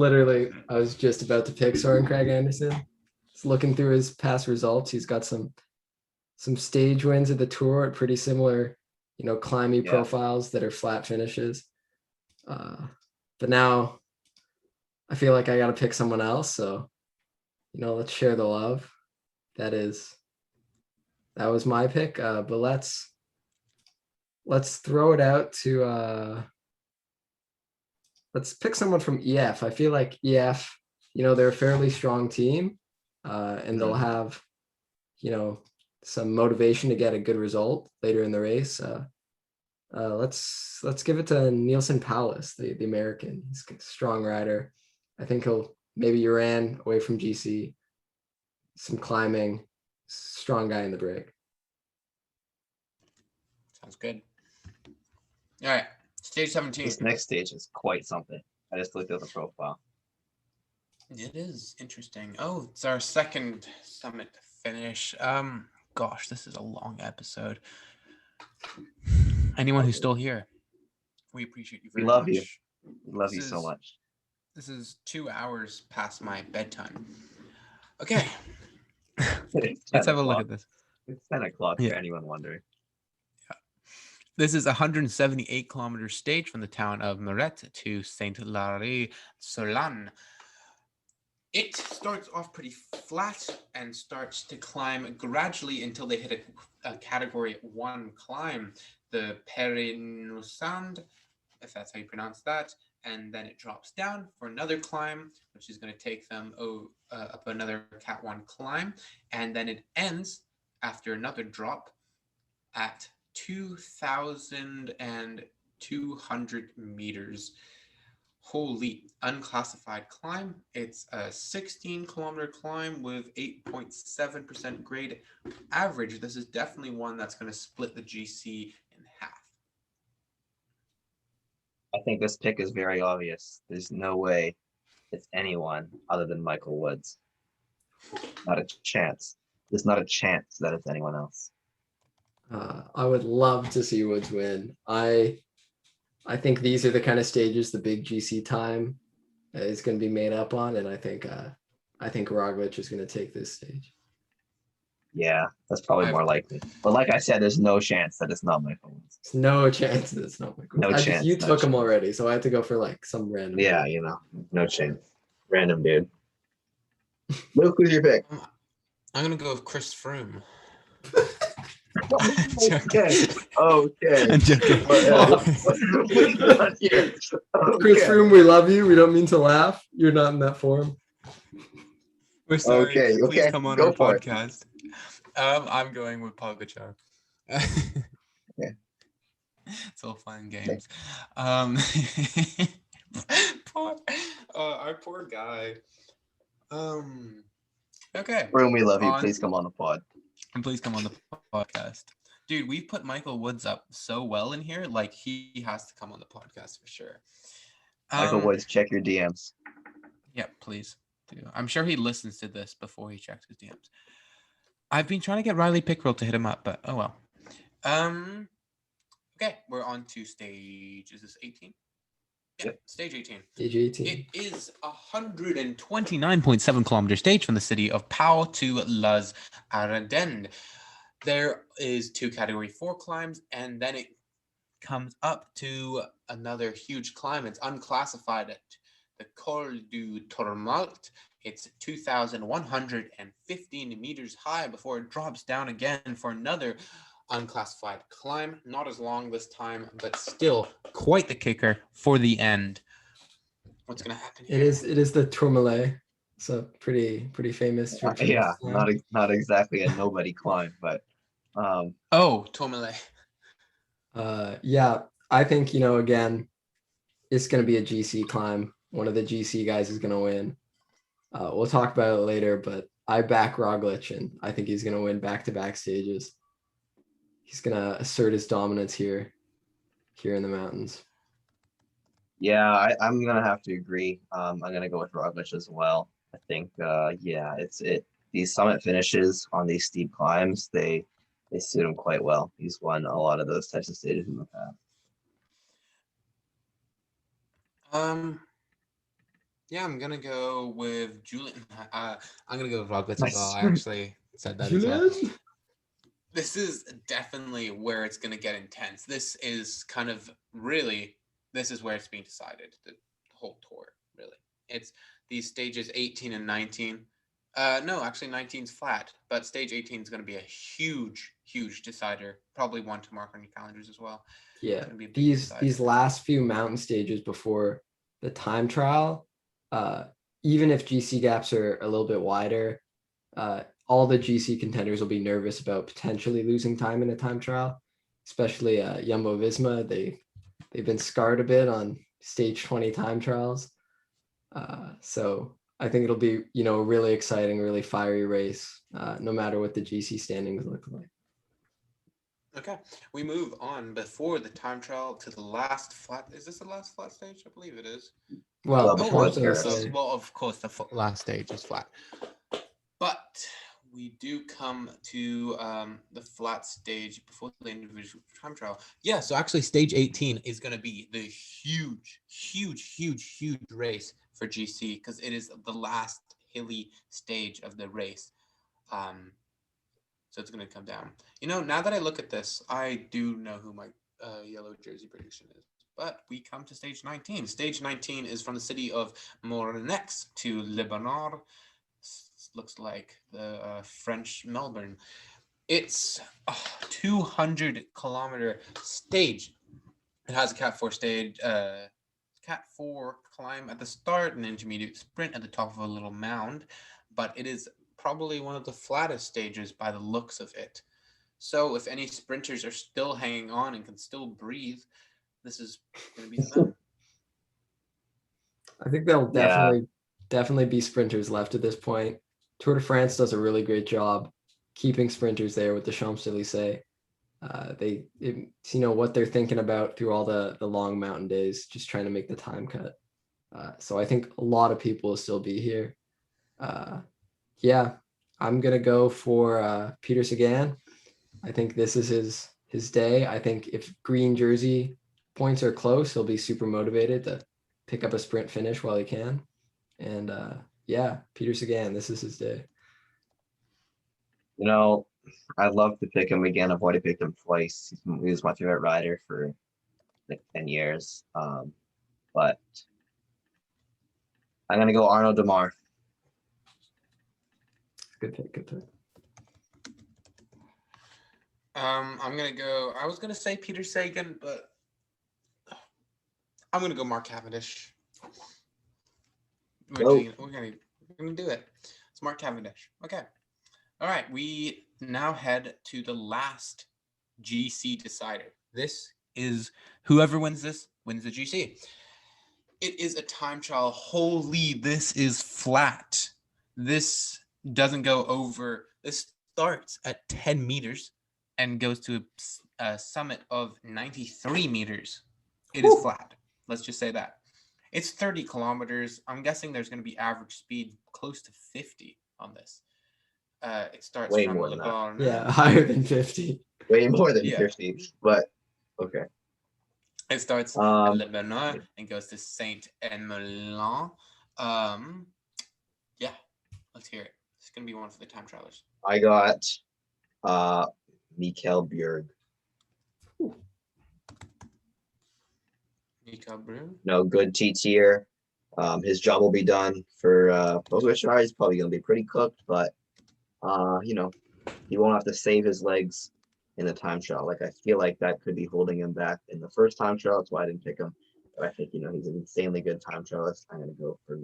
just about to pick Soren Craig Anderson. Just looking through his past results, he's got some stage wins at the tour at pretty similar, climby profiles that are flat finishes. But now I feel like I got to pick someone else. So, let's share the love. That was my pick. But let's throw it out to, let's pick someone from EF. I feel like EF, they're a fairly strong team, and they'll have, some motivation to get a good result later in the race. Let's give it to Nielsen Powless, the American. He's a strong rider. I think he ran away from GC, some climbing, strong guy in the break. Sounds good. All right, stage 17. This next stage is quite something. I just looked at the profile. It is interesting. Oh, it's our second summit finish. Gosh, this is a long episode. Anyone who's still here, we appreciate you very much. We love you so much. This is 2 hours past my bedtime. Okay. Let's have a look at this. It's 10 o'clock for anyone wondering. Yeah. This is a 178 kilometer stage from the town of Muret to Saint-Lary-Solanne. It starts off pretty flat and starts to climb gradually until they hit a category 1 climb, the Périnusand, if that's how you pronounce that. And then it drops down for another climb, which is going to take them up another Cat 1 climb. And then it ends after another drop at 2,200 meters. Holy, unclassified climb. It's a 16 kilometer climb with 8.7% grade average. This is definitely one that's going to split the GC in half. I think this pick is very obvious. There's no way it's anyone other than Michael Woods. Not a chance. There's not a chance that it's anyone else. I would love to see Woods win. I think these are the kind of stages the big GC time is going to be made up on, and I think Roglic is going to take this stage. Yeah, that's probably more likely. But like I said, there's no chance that it's not Michael Woods. There's no chance that it's not Michael Woods. You took him already, so I have to go for some random. Yeah, no chance. Random dude. Luke, who's your pick? I'm going to go with Chris Froome. Okay. I'm joking. Chris Froome, we love you. We don't mean to laugh. You're not in that form. We're sorry. Okay. Please come on our podcast. I'm going with Pogacar. Okay. It's all fun and games. Our poor guy. Okay. Froome, we love you. Please come on the pod. And please come on the podcast. Dude, we've put Michael Woods up so well in here. Like, he has to come on the podcast for sure. Michael Woods, check your DMs. Yeah, please do. I'm sure he listens to this before he checks his DMs. I've been trying to get Riley Pickrell to hit him up, but oh well. Okay, we're on to stage. Is this 18? Yeah, Yep. stage 18. Stage 18. It is 129.7 kilometer stage from the city of Pau to Les Ardennes. There is 2 category 4 climbs, and then it comes up to another huge climb. It's unclassified at the Col du Tourmalet. It's 2,115 meters high before it drops down again for another unclassified climb. Not as long this time, but still quite the kicker for the end. What's going to happen here? It is the Tourmalet. So pretty famous. Yeah, climb. not exactly a nobody climb, but Oh, Tourmalet. Yeah, I think, again, it's going to be a GC climb. One of the GC guys is going to win. We'll talk about it later, but I back Roglic, and I think he's going to win back-to-back stages. He's going to assert his dominance here in the mountains. yeah, I'm gonna have to agree. I'm gonna go with Roglic as well. I think yeah, these summit finishes on these steep climbs, they suit him quite well. He's won a lot of those types of stages in the past. Yeah, I'm gonna go with Julian. I'm gonna go with Roglic as well. I actually said that as well. Julian? This is definitely where it's gonna get intense. This is kind of really, this is where it's being decided. The whole tour, really. It's these stages 18 and 19. No, actually 19's flat, but stage 18 is gonna be a huge decider. Probably one to mark on your calendars as well. Yeah, these last few mountain stages before the time trial, even if GC gaps are a little bit wider, all the GC contenders will be nervous about potentially losing time in a time trial, especially Jumbo Visma. They've been scarred a bit on stage 20 time trials. So I think it'll be, a really exciting, really fiery race, no matter what the GC standings look like. Okay, we move on before the time trial to the last flat. Is this the last flat stage? I believe it is. Well, before of course, of course, the last stage is flat. But we do come to the flat stage before the individual time trial. Yeah, so actually stage 18 is going to be the huge race for GC because it is the last hilly stage of the race. So it's going to come down. Now that I look at this, I do know who my yellow jersey prediction is. But we come to stage 19. Stage 19 is from the city of Mornex to Le Bernard. Looks like the French Melbourne. It's a 200-kilometer stage. It has a Cat 4 stage, Cat 4 climb at the start, an intermediate sprint at the top of a little mound. But it is probably one of the flattest stages by the looks of it. So if any sprinters are still hanging on and can still breathe, this is going to be for them. I think there'll definitely be sprinters left at this point. Tour de France does a really great job keeping sprinters there with the Champs-Élysées. It's what they're thinking about through all the long mountain days, just trying to make the time cut. So I think a lot of people will still be here. Yeah, I'm gonna go for Peter Sagan. I think this is his day. I think if green jersey points are close, he'll be super motivated to pick up a sprint finish while he can. And yeah, Peter Sagan, this is his day. I'd love to pick him again. I've already picked him twice. He was my favorite rider for like 10 years. But I'm gonna go Arnaud Démare. Good pick. I'm gonna go. I was gonna say Peter Sagan, but I'm gonna go Mark Cavendish. We're gonna do it. It's Mark Cavendish. Okay. All right. We now head to the last GC decider. This is whoever wins this wins the GC. It is a time trial. Holy, this is flat. This doesn't go over. This starts at 10 meters and goes to a summit of 93 meters. It is flat. Let's just say that. It's 30 kilometers. I'm guessing there's going to be average speed close to 50 on this. It starts Way from more than that. Yeah, higher than 50. Way more than 50. But Okay. It starts at Le Bernard and goes to Saint-Emelon. Yeah, let's hear it. It's gonna be one for the time travelers. I got Mikael Bjerg. Mikael Brew. No, good TT'er. His job will be done for Pogačar. He's probably gonna be pretty cooked, but you know, he won't have to save his legs in the time trial. Like I feel like that could be holding him back in the first time trial. That's why I didn't pick him. But I think he's an insanely good time trialist. I'm gonna go for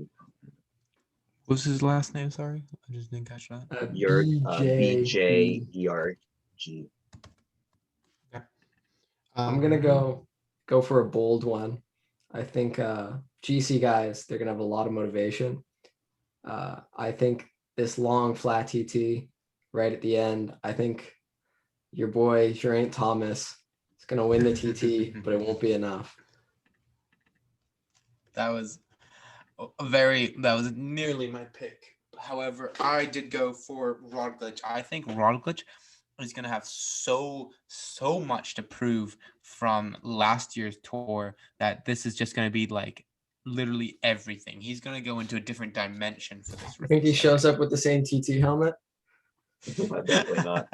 What's his last name? Sorry, I just didn't catch that. BJERG. Okay. I'm gonna go for a bold one. I think GC guys, they're gonna have a lot of motivation. I think this long flat TT right at the end, I think your boy Geraint Thomas is gonna win the TT, but it won't be enough. That was that was nearly my pick. However, I did go for Roglic. I think Roglic is going to have so much to prove from last year's tour that this is just going to be like literally everything. He's going to go into a different dimension for this I think he shows up with the same TT helmet. Definitely not.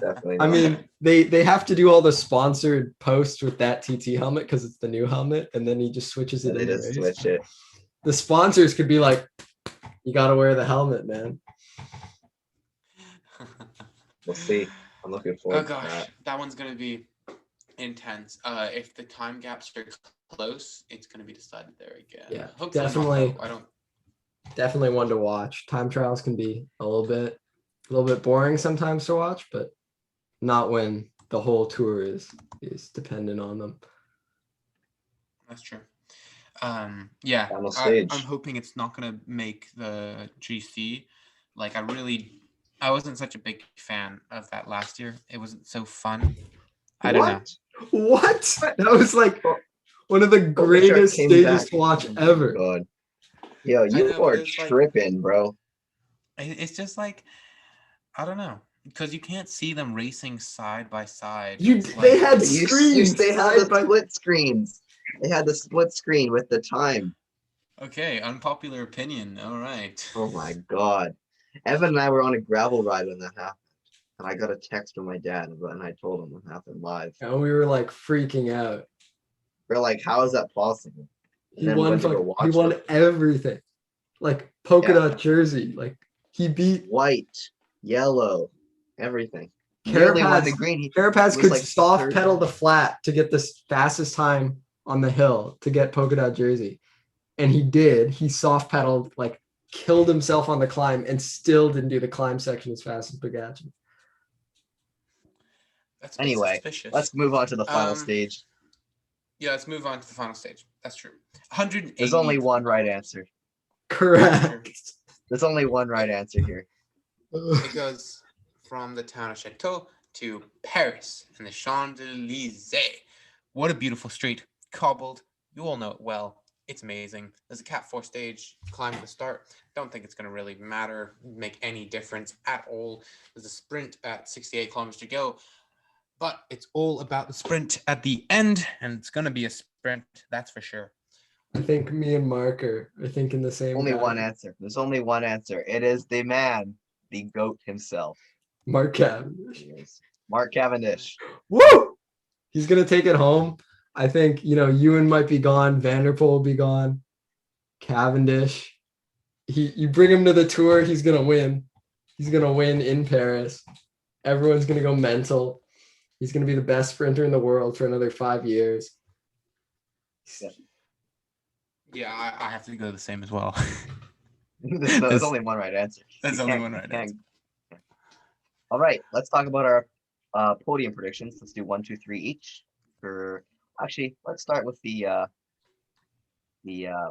Definitely I not. mean, they have to do all the sponsored posts with that TT helmet because it's the new helmet, and then he just switches it. They just switch it. The sponsors could be like, "You got to wear the helmet, man." We'll see. I'm looking forward to that one's gonna be intense. If the time gaps are close, it's gonna be decided there again. Yeah, hopefully definitely. I don't. Definitely one to watch. Time trials can be a little bit boring sometimes to watch, but not when the whole tour is dependent on them. That's true. Yeah, Final stage. I'm hoping it's not gonna make the GC. Like I wasn't such a big fan of that last year. It wasn't so fun. I don't know. What? That was like one of the greatest stages to watch ever. God. Yo, you are tripping, bro. It's just like, I don't know, because you can't see them racing side by side. They had screens. They had the split screens. They had the split screen with the time. Okay, unpopular opinion. All right. Oh my God. Evan and I were on a gravel ride when that happened. And I got a text from my dad and I told him what happened live. And we were like freaking out. We're like, how is that possible? He won everything. Like polka dot jersey. Like he beat white, yellow, everything. Carapaz could soft pedal the flat to get the fastest time on the hill to get polka dot jersey. And he did. He soft pedaled, like killed himself on the climb and still didn't do the climb section as fast as Pogačar. Anyway, let's move on to the final stage. Yeah, let's move on to the final stage. That's true. 180. There's only one right answer. Correct. There's only one right answer here. It goes from the town of Chateau to Paris and the Champs-Élysées. What a beautiful street. Cobbled. You all know it well. It's amazing. There's a Cat 4 stage, climb at the start. Don't think it's going to really make any difference at all. There's a sprint at 68 kilometers to go. But it's all about the sprint at the end, and it's going to be a sprint, that's for sure. I think me and Mark are thinking the same. Only one answer. There's only one answer. It is the man, the GOAT himself. Mark Cavendish. Mark Cavendish. Woo! He's going to take it home. I think, Ewan might be gone. Van der Poel will be gone. Cavendish. You bring him to the tour, he's going to win. He's going to win in Paris. Everyone's going to go mental. He's going to be the best sprinter in the world for another 5 years. Yeah, I have to go the same as well. There's only one right answer. There's only one right answer. All right, let's talk about our podium predictions. Let's do 1, 2, 3 each. Let's start with the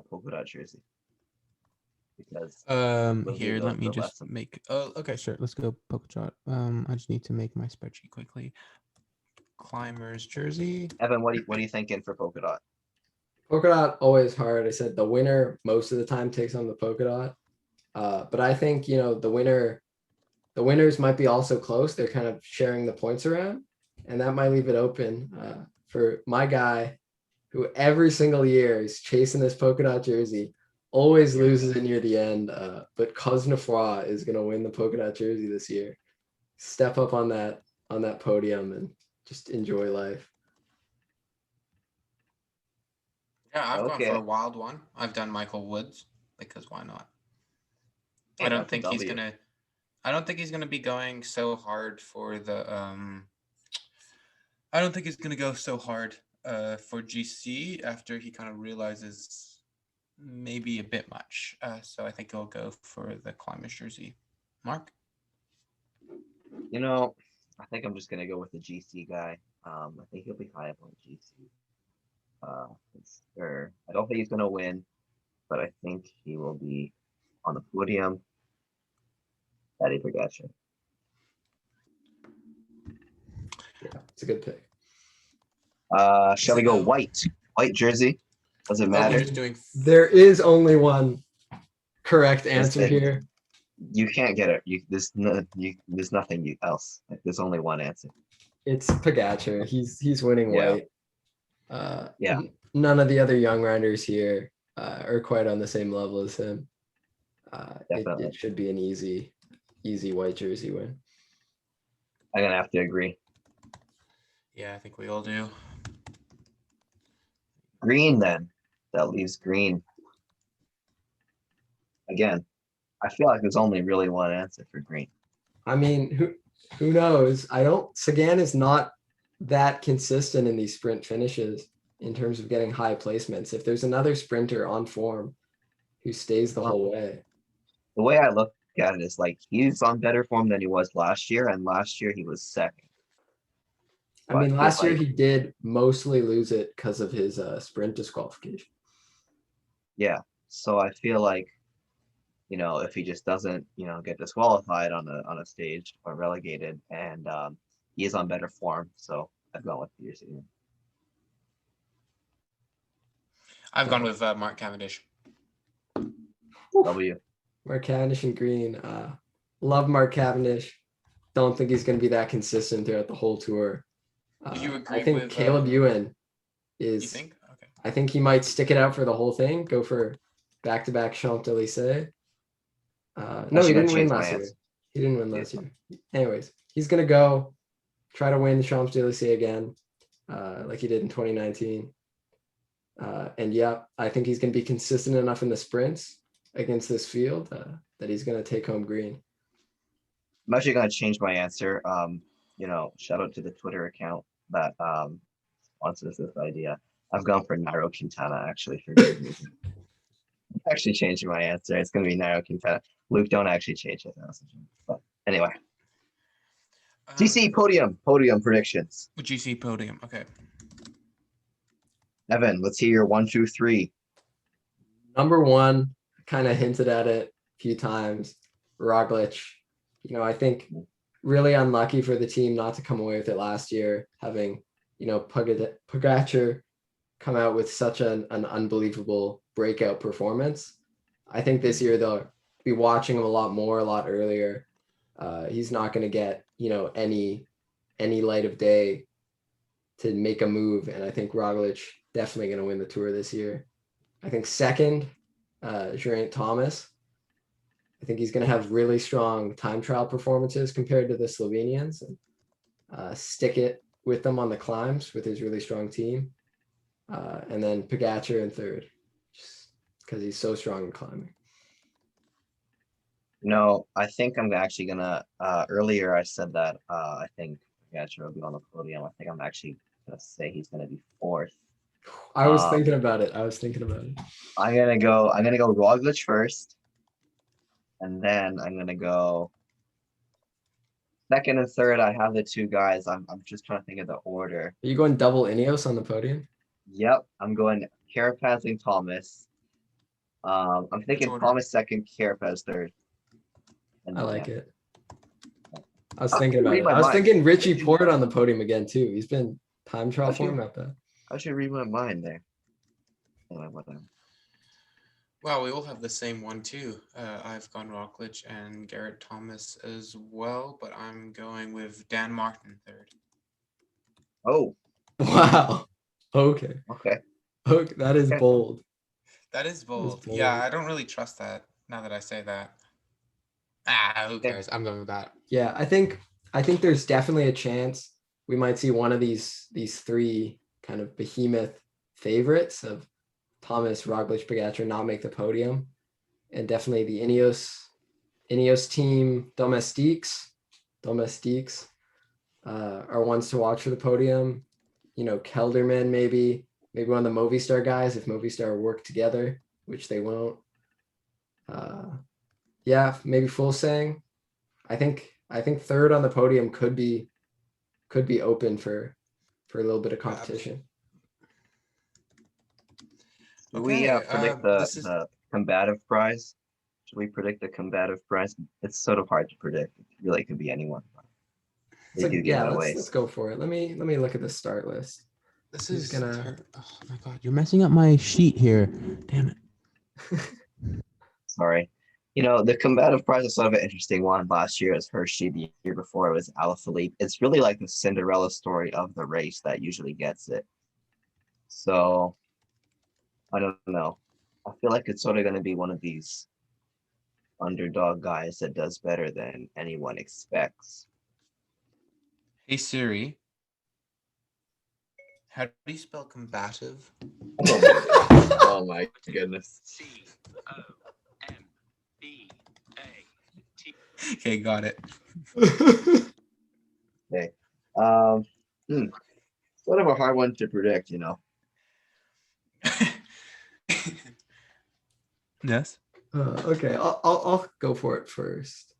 polka dot jersey. Because here, let me just make. Okay, sure. Let's go polka dot. I just need to make my spreadsheet quickly. Climbers jersey. Evan, what are you thinking for polka dot? Polka dot always hard. I said the winner most of the time takes on the polka dot. But I think the winners might be also close. They're kind of sharing the points around, and that might leave it open for my guy, who every single year is chasing this polka dot jersey, always loses it near the end. But Cosnefroy is gonna win the polka dot jersey this year. Step up on that podium and just enjoy life. Yeah, I've gone for Okay. a wild one. I've done Michael Woods because why not? Yeah, I don't that's a think he's W. gonna. I don't think he's gonna be going so hard for the. I don't think he's gonna go so hard for GC after he kind of realizes maybe a bit much. So I think he'll go for the Climbers jersey. Mark? You know, I think I'm just gonna go with the GC guy. I think he'll be high up on GC. I don't think he's gonna win, but I think he will be on the podium. Eddie Pogacar. Yeah, it's a good pick. Shall we go white? White jersey? Does it Oh, matter? we're just doing. There is only one correct answer here. You can't get it. There's nothing else. There's only one answer. It's Pogacar. He's winning Yeah. white. Yeah. None of the other young riders here are quite on the same level as him. Definitely. It should be an easy white jersey win. I'm gonna have to agree. Yeah, I think we all do. Green then. That leaves green. Again, I feel like there's only really one answer for green. I mean, who knows? Sagan is not that consistent in these sprint finishes in terms of getting high placements. If there's another sprinter on form who stays the whole way. The way I look at it is like he's on better form than he was last year, and last year he was second. I mean, last year he did mostly lose it because of his sprint disqualification. Yeah. So I feel like, if he just doesn't, get disqualified on a stage or relegated, and he is on better form. So I've gone with Pierce. I've gone with Mark Cavendish. W. Mark Cavendish and green. Love Mark Cavendish. Don't think he's going to be that consistent throughout the whole tour. Do you agree I think with Caleb Ewan is. You think? Okay. I think he might stick it out for the whole thing. Go for back-to-back Champs-Élysées. No, he didn't win last year. He didn't win last year. Anyways, he's going to go try to win Champs-Élysées again, like he did in 2019. And yeah, I think he's going to be consistent enough in the sprints against this field that he's going to take home green. I'm actually going to change my answer. Shout out to the Twitter account that sponsors this idea. I've gone for Nairo Quintana actually for good reason. I'm actually changing my answer. It's going to be Nairo Quintana. Luke, don't actually change it. But anyway. GC podium predictions. GC podium. Okay. Evan, let's hear your 1, 2, 3. Number one, kind of hinted at it a few times. Roglic. I think really unlucky for the team not to come away with it last year, having, Pogacar come out with such an unbelievable breakout performance. I think this year they'll be watching him a lot earlier. He's not going to get, any light of day to make a move. And I think Roglic definitely going to win the Tour this year. I think second, Geraint Thomas. I think he's going to have really strong time trial performances compared to the Slovenians and stick it with them on the climbs with his really strong team. And then Pogacar in third, just because he's so strong in climbing. No, I think I'm actually going to, earlier I said that I think Pogacar will be on the podium. I think I'm actually going to say he's going to be fourth. I was thinking about it. I'm going to go Roglic first. And then I'm going to go second and third. I have the two guys. I'm just trying to think of the order. Are you going double Ineos on the podium? Yep. I'm going Carapaz and Thomas. I'm thinking Thomas second, Carapaz third. I like it. I was thinking about it. I was thinking Richie Porte on the podium again, too. He's been time trial form out there. I should read my mind there. Whatever. Well, we all have the same one too. I've gone Roglic and Geraint Thomas as well, but I'm going with Dan Martin third. Oh, Wow. Okay. Okay. Okay. That is Okay. bold. That is bold. bold. Yeah, I don't really trust that now that I say that. Who cares? I'm going with that. Yeah, I think there's definitely a chance we might see one of these three kind of behemoth favorites of Thomas, Roglic, Pogačar not make the podium, and definitely the Ineos team domestiques are ones to watch for the podium. You know, Kelderman maybe one of the Movistar guys if Movistar work together, which they won't. Yeah, maybe Fulsang. I think third on the podium could be open for a little bit of competition. Do we Okay, predict this is the combative prize? Should we predict the combative prize? It's sort of hard to predict. It really could be anyone. They do give it away. Let's go for it. Let me look at the start list. this Who's is gonna- oh my god, you're messing up my sheet here. Damn it. Sorry. You know, the combative prize is sort of an interesting one. Last year it was Hershey. The year before it was Alaphilippe. It's really like the Cinderella story of the race that usually gets it. So I don't know. I feel like it's sort of going to be one of these underdog guys that does better than anyone expects. Hey Siri, how do you spell combative? Oh my goodness. Okay, got it. Okay. Sort of a hard one to predict, you know. Yes. Okay, I'll go for it first.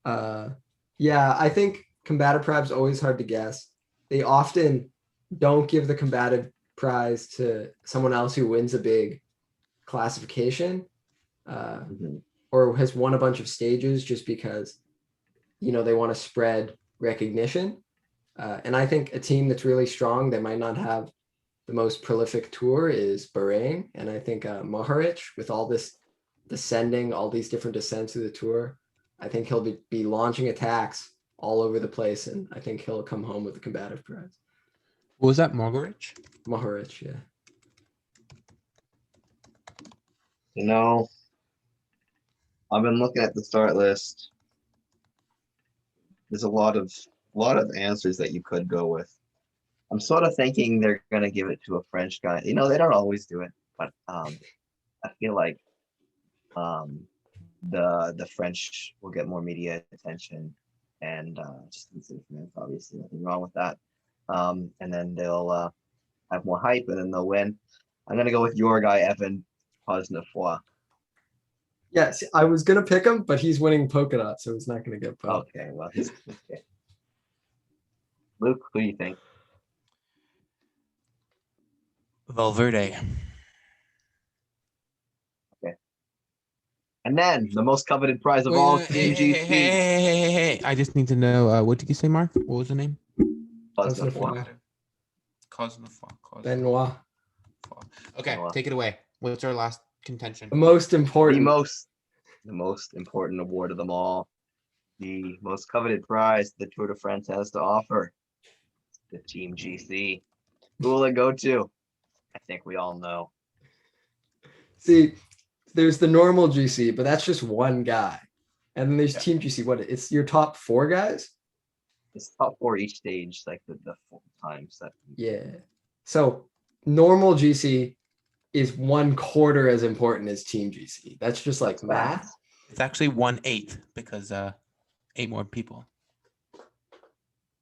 Yeah, I think combative prize always hard to guess. They often don't give the combative prize to someone else who wins a big classification, or has won a bunch of stages, just because they want to spread recognition. And I think a team that's really strong that might not have the most prolific tour is Bahrain, and I think Mohoric, with all this descending, all these different descents through the tour, I think he'll be launching attacks all over the place, and I think he'll come home with a combative prize. What was that, Mogorich? Mohoric, yeah. You know, I've been looking at the start list. There's a lot of answers that you could go with. I'm sort of thinking they're gonna give it to a French guy. You know, they don't always do it, but I feel like the French will get more media attention, and just obviously nothing wrong with that. And then they'll have more hype, and then they'll win. I'm gonna go with your guy Evan Posnefoy. Yes, I was gonna pick him, but he's winning polka dot, so he's not gonna get both. Okay, well, he's okay. Luke, who do you think? Valverde. Okay. And then the most coveted prize of all, Team GC. Hey. I just need to know, what did you say, Mark? What was the name? Posnefoy. Benoit. Okay, take it away. What's our last contention? The most important. The most important award of them all. The most coveted prize the Tour de France has to offer. The Team GC. Who will it go to? I think we all know. See, there's the normal GC, but that's just one guy. And then there's Team GC. What? It's your top 4 guys? It's top 4 each stage, like the 4 times that. Yeah. So normal GC is 1/4 as important as Team GC. That's just like math. It's actually 1/8 because 8 more people.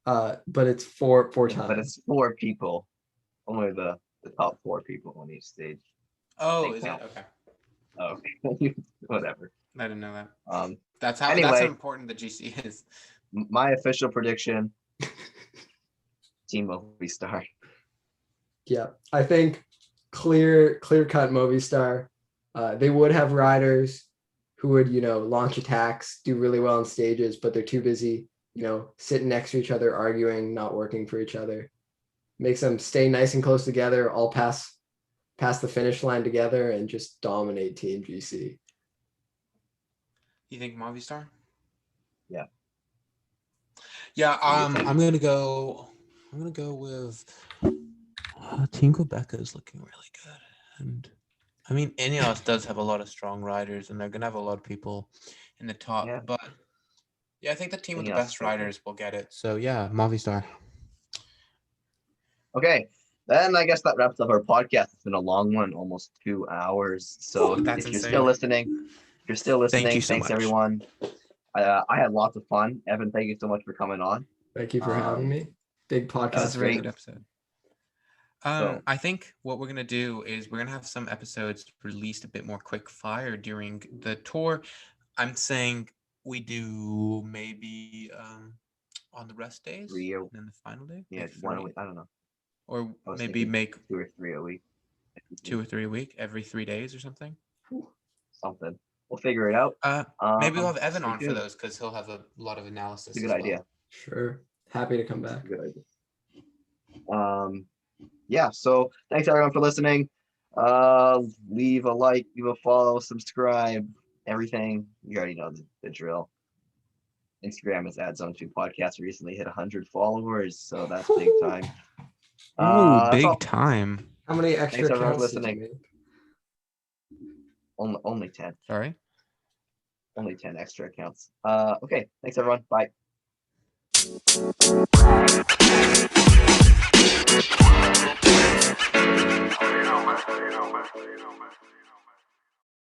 But it's four times. But it's 4 people. Only the top 4 people on each stage. Oh, is it? Okay. Oh, okay. Whatever. I didn't know that. That's how important the GC is. My official prediction: Team Movistar. Yeah, I think clear cut Movistar. They would have riders who would launch attacks, do really well on stages, but they're too busy sitting next to each other, arguing, not working for each other. Makes them stay nice and close together, all pass the finish line together, and just dominate Team GC. You think Movistar? Yeah. Yeah, I'm gonna go with Team Quebec is looking really good, and I mean Ineos does have a lot of strong riders, and they're gonna have a lot of people in the top. Yeah. But yeah, I think the team with the Ineos best is so good. riders will get it. So yeah, Movistar. Okay, then I guess that wraps up our podcast. It's been a long one, almost 2 hours. So That's if you're insane. still listening, Thank you so thanks much. everyone. I had lots of fun. Evan, thank you so much for coming on. Thank you for having me. Big was This is podcast. a really great. good episode. So- I think what we're gonna do is we're gonna have some episodes released a bit more quick fire during the tour. I'm saying we do maybe on the rest days Three a- and then the final day. Yeah, Make 1 a three. week. I don't know. Or I was maybe thinking make 2 or 3 a week. 2 or 3 a week, every 3 days or something. Something. We'll figure it out. Maybe we'll have Evan stay on for tuned. those because he'll have a lot of analysis. It's a good as well. idea. Sure. Happy to come back. It's a good idea. Yeah, so thanks everyone for listening. Leave a like, leave a follow, subscribe, everything. You already know the drill. Instagram is @Zone2 Podcast. We recently hit 100 followers, so that's big time. Ooh, That's all. big time. How many extra Thanks, everyone, for accounts did you listening. make? Only 10. Sorry. Only 10 extra accounts. Okay, thanks everyone. Bye.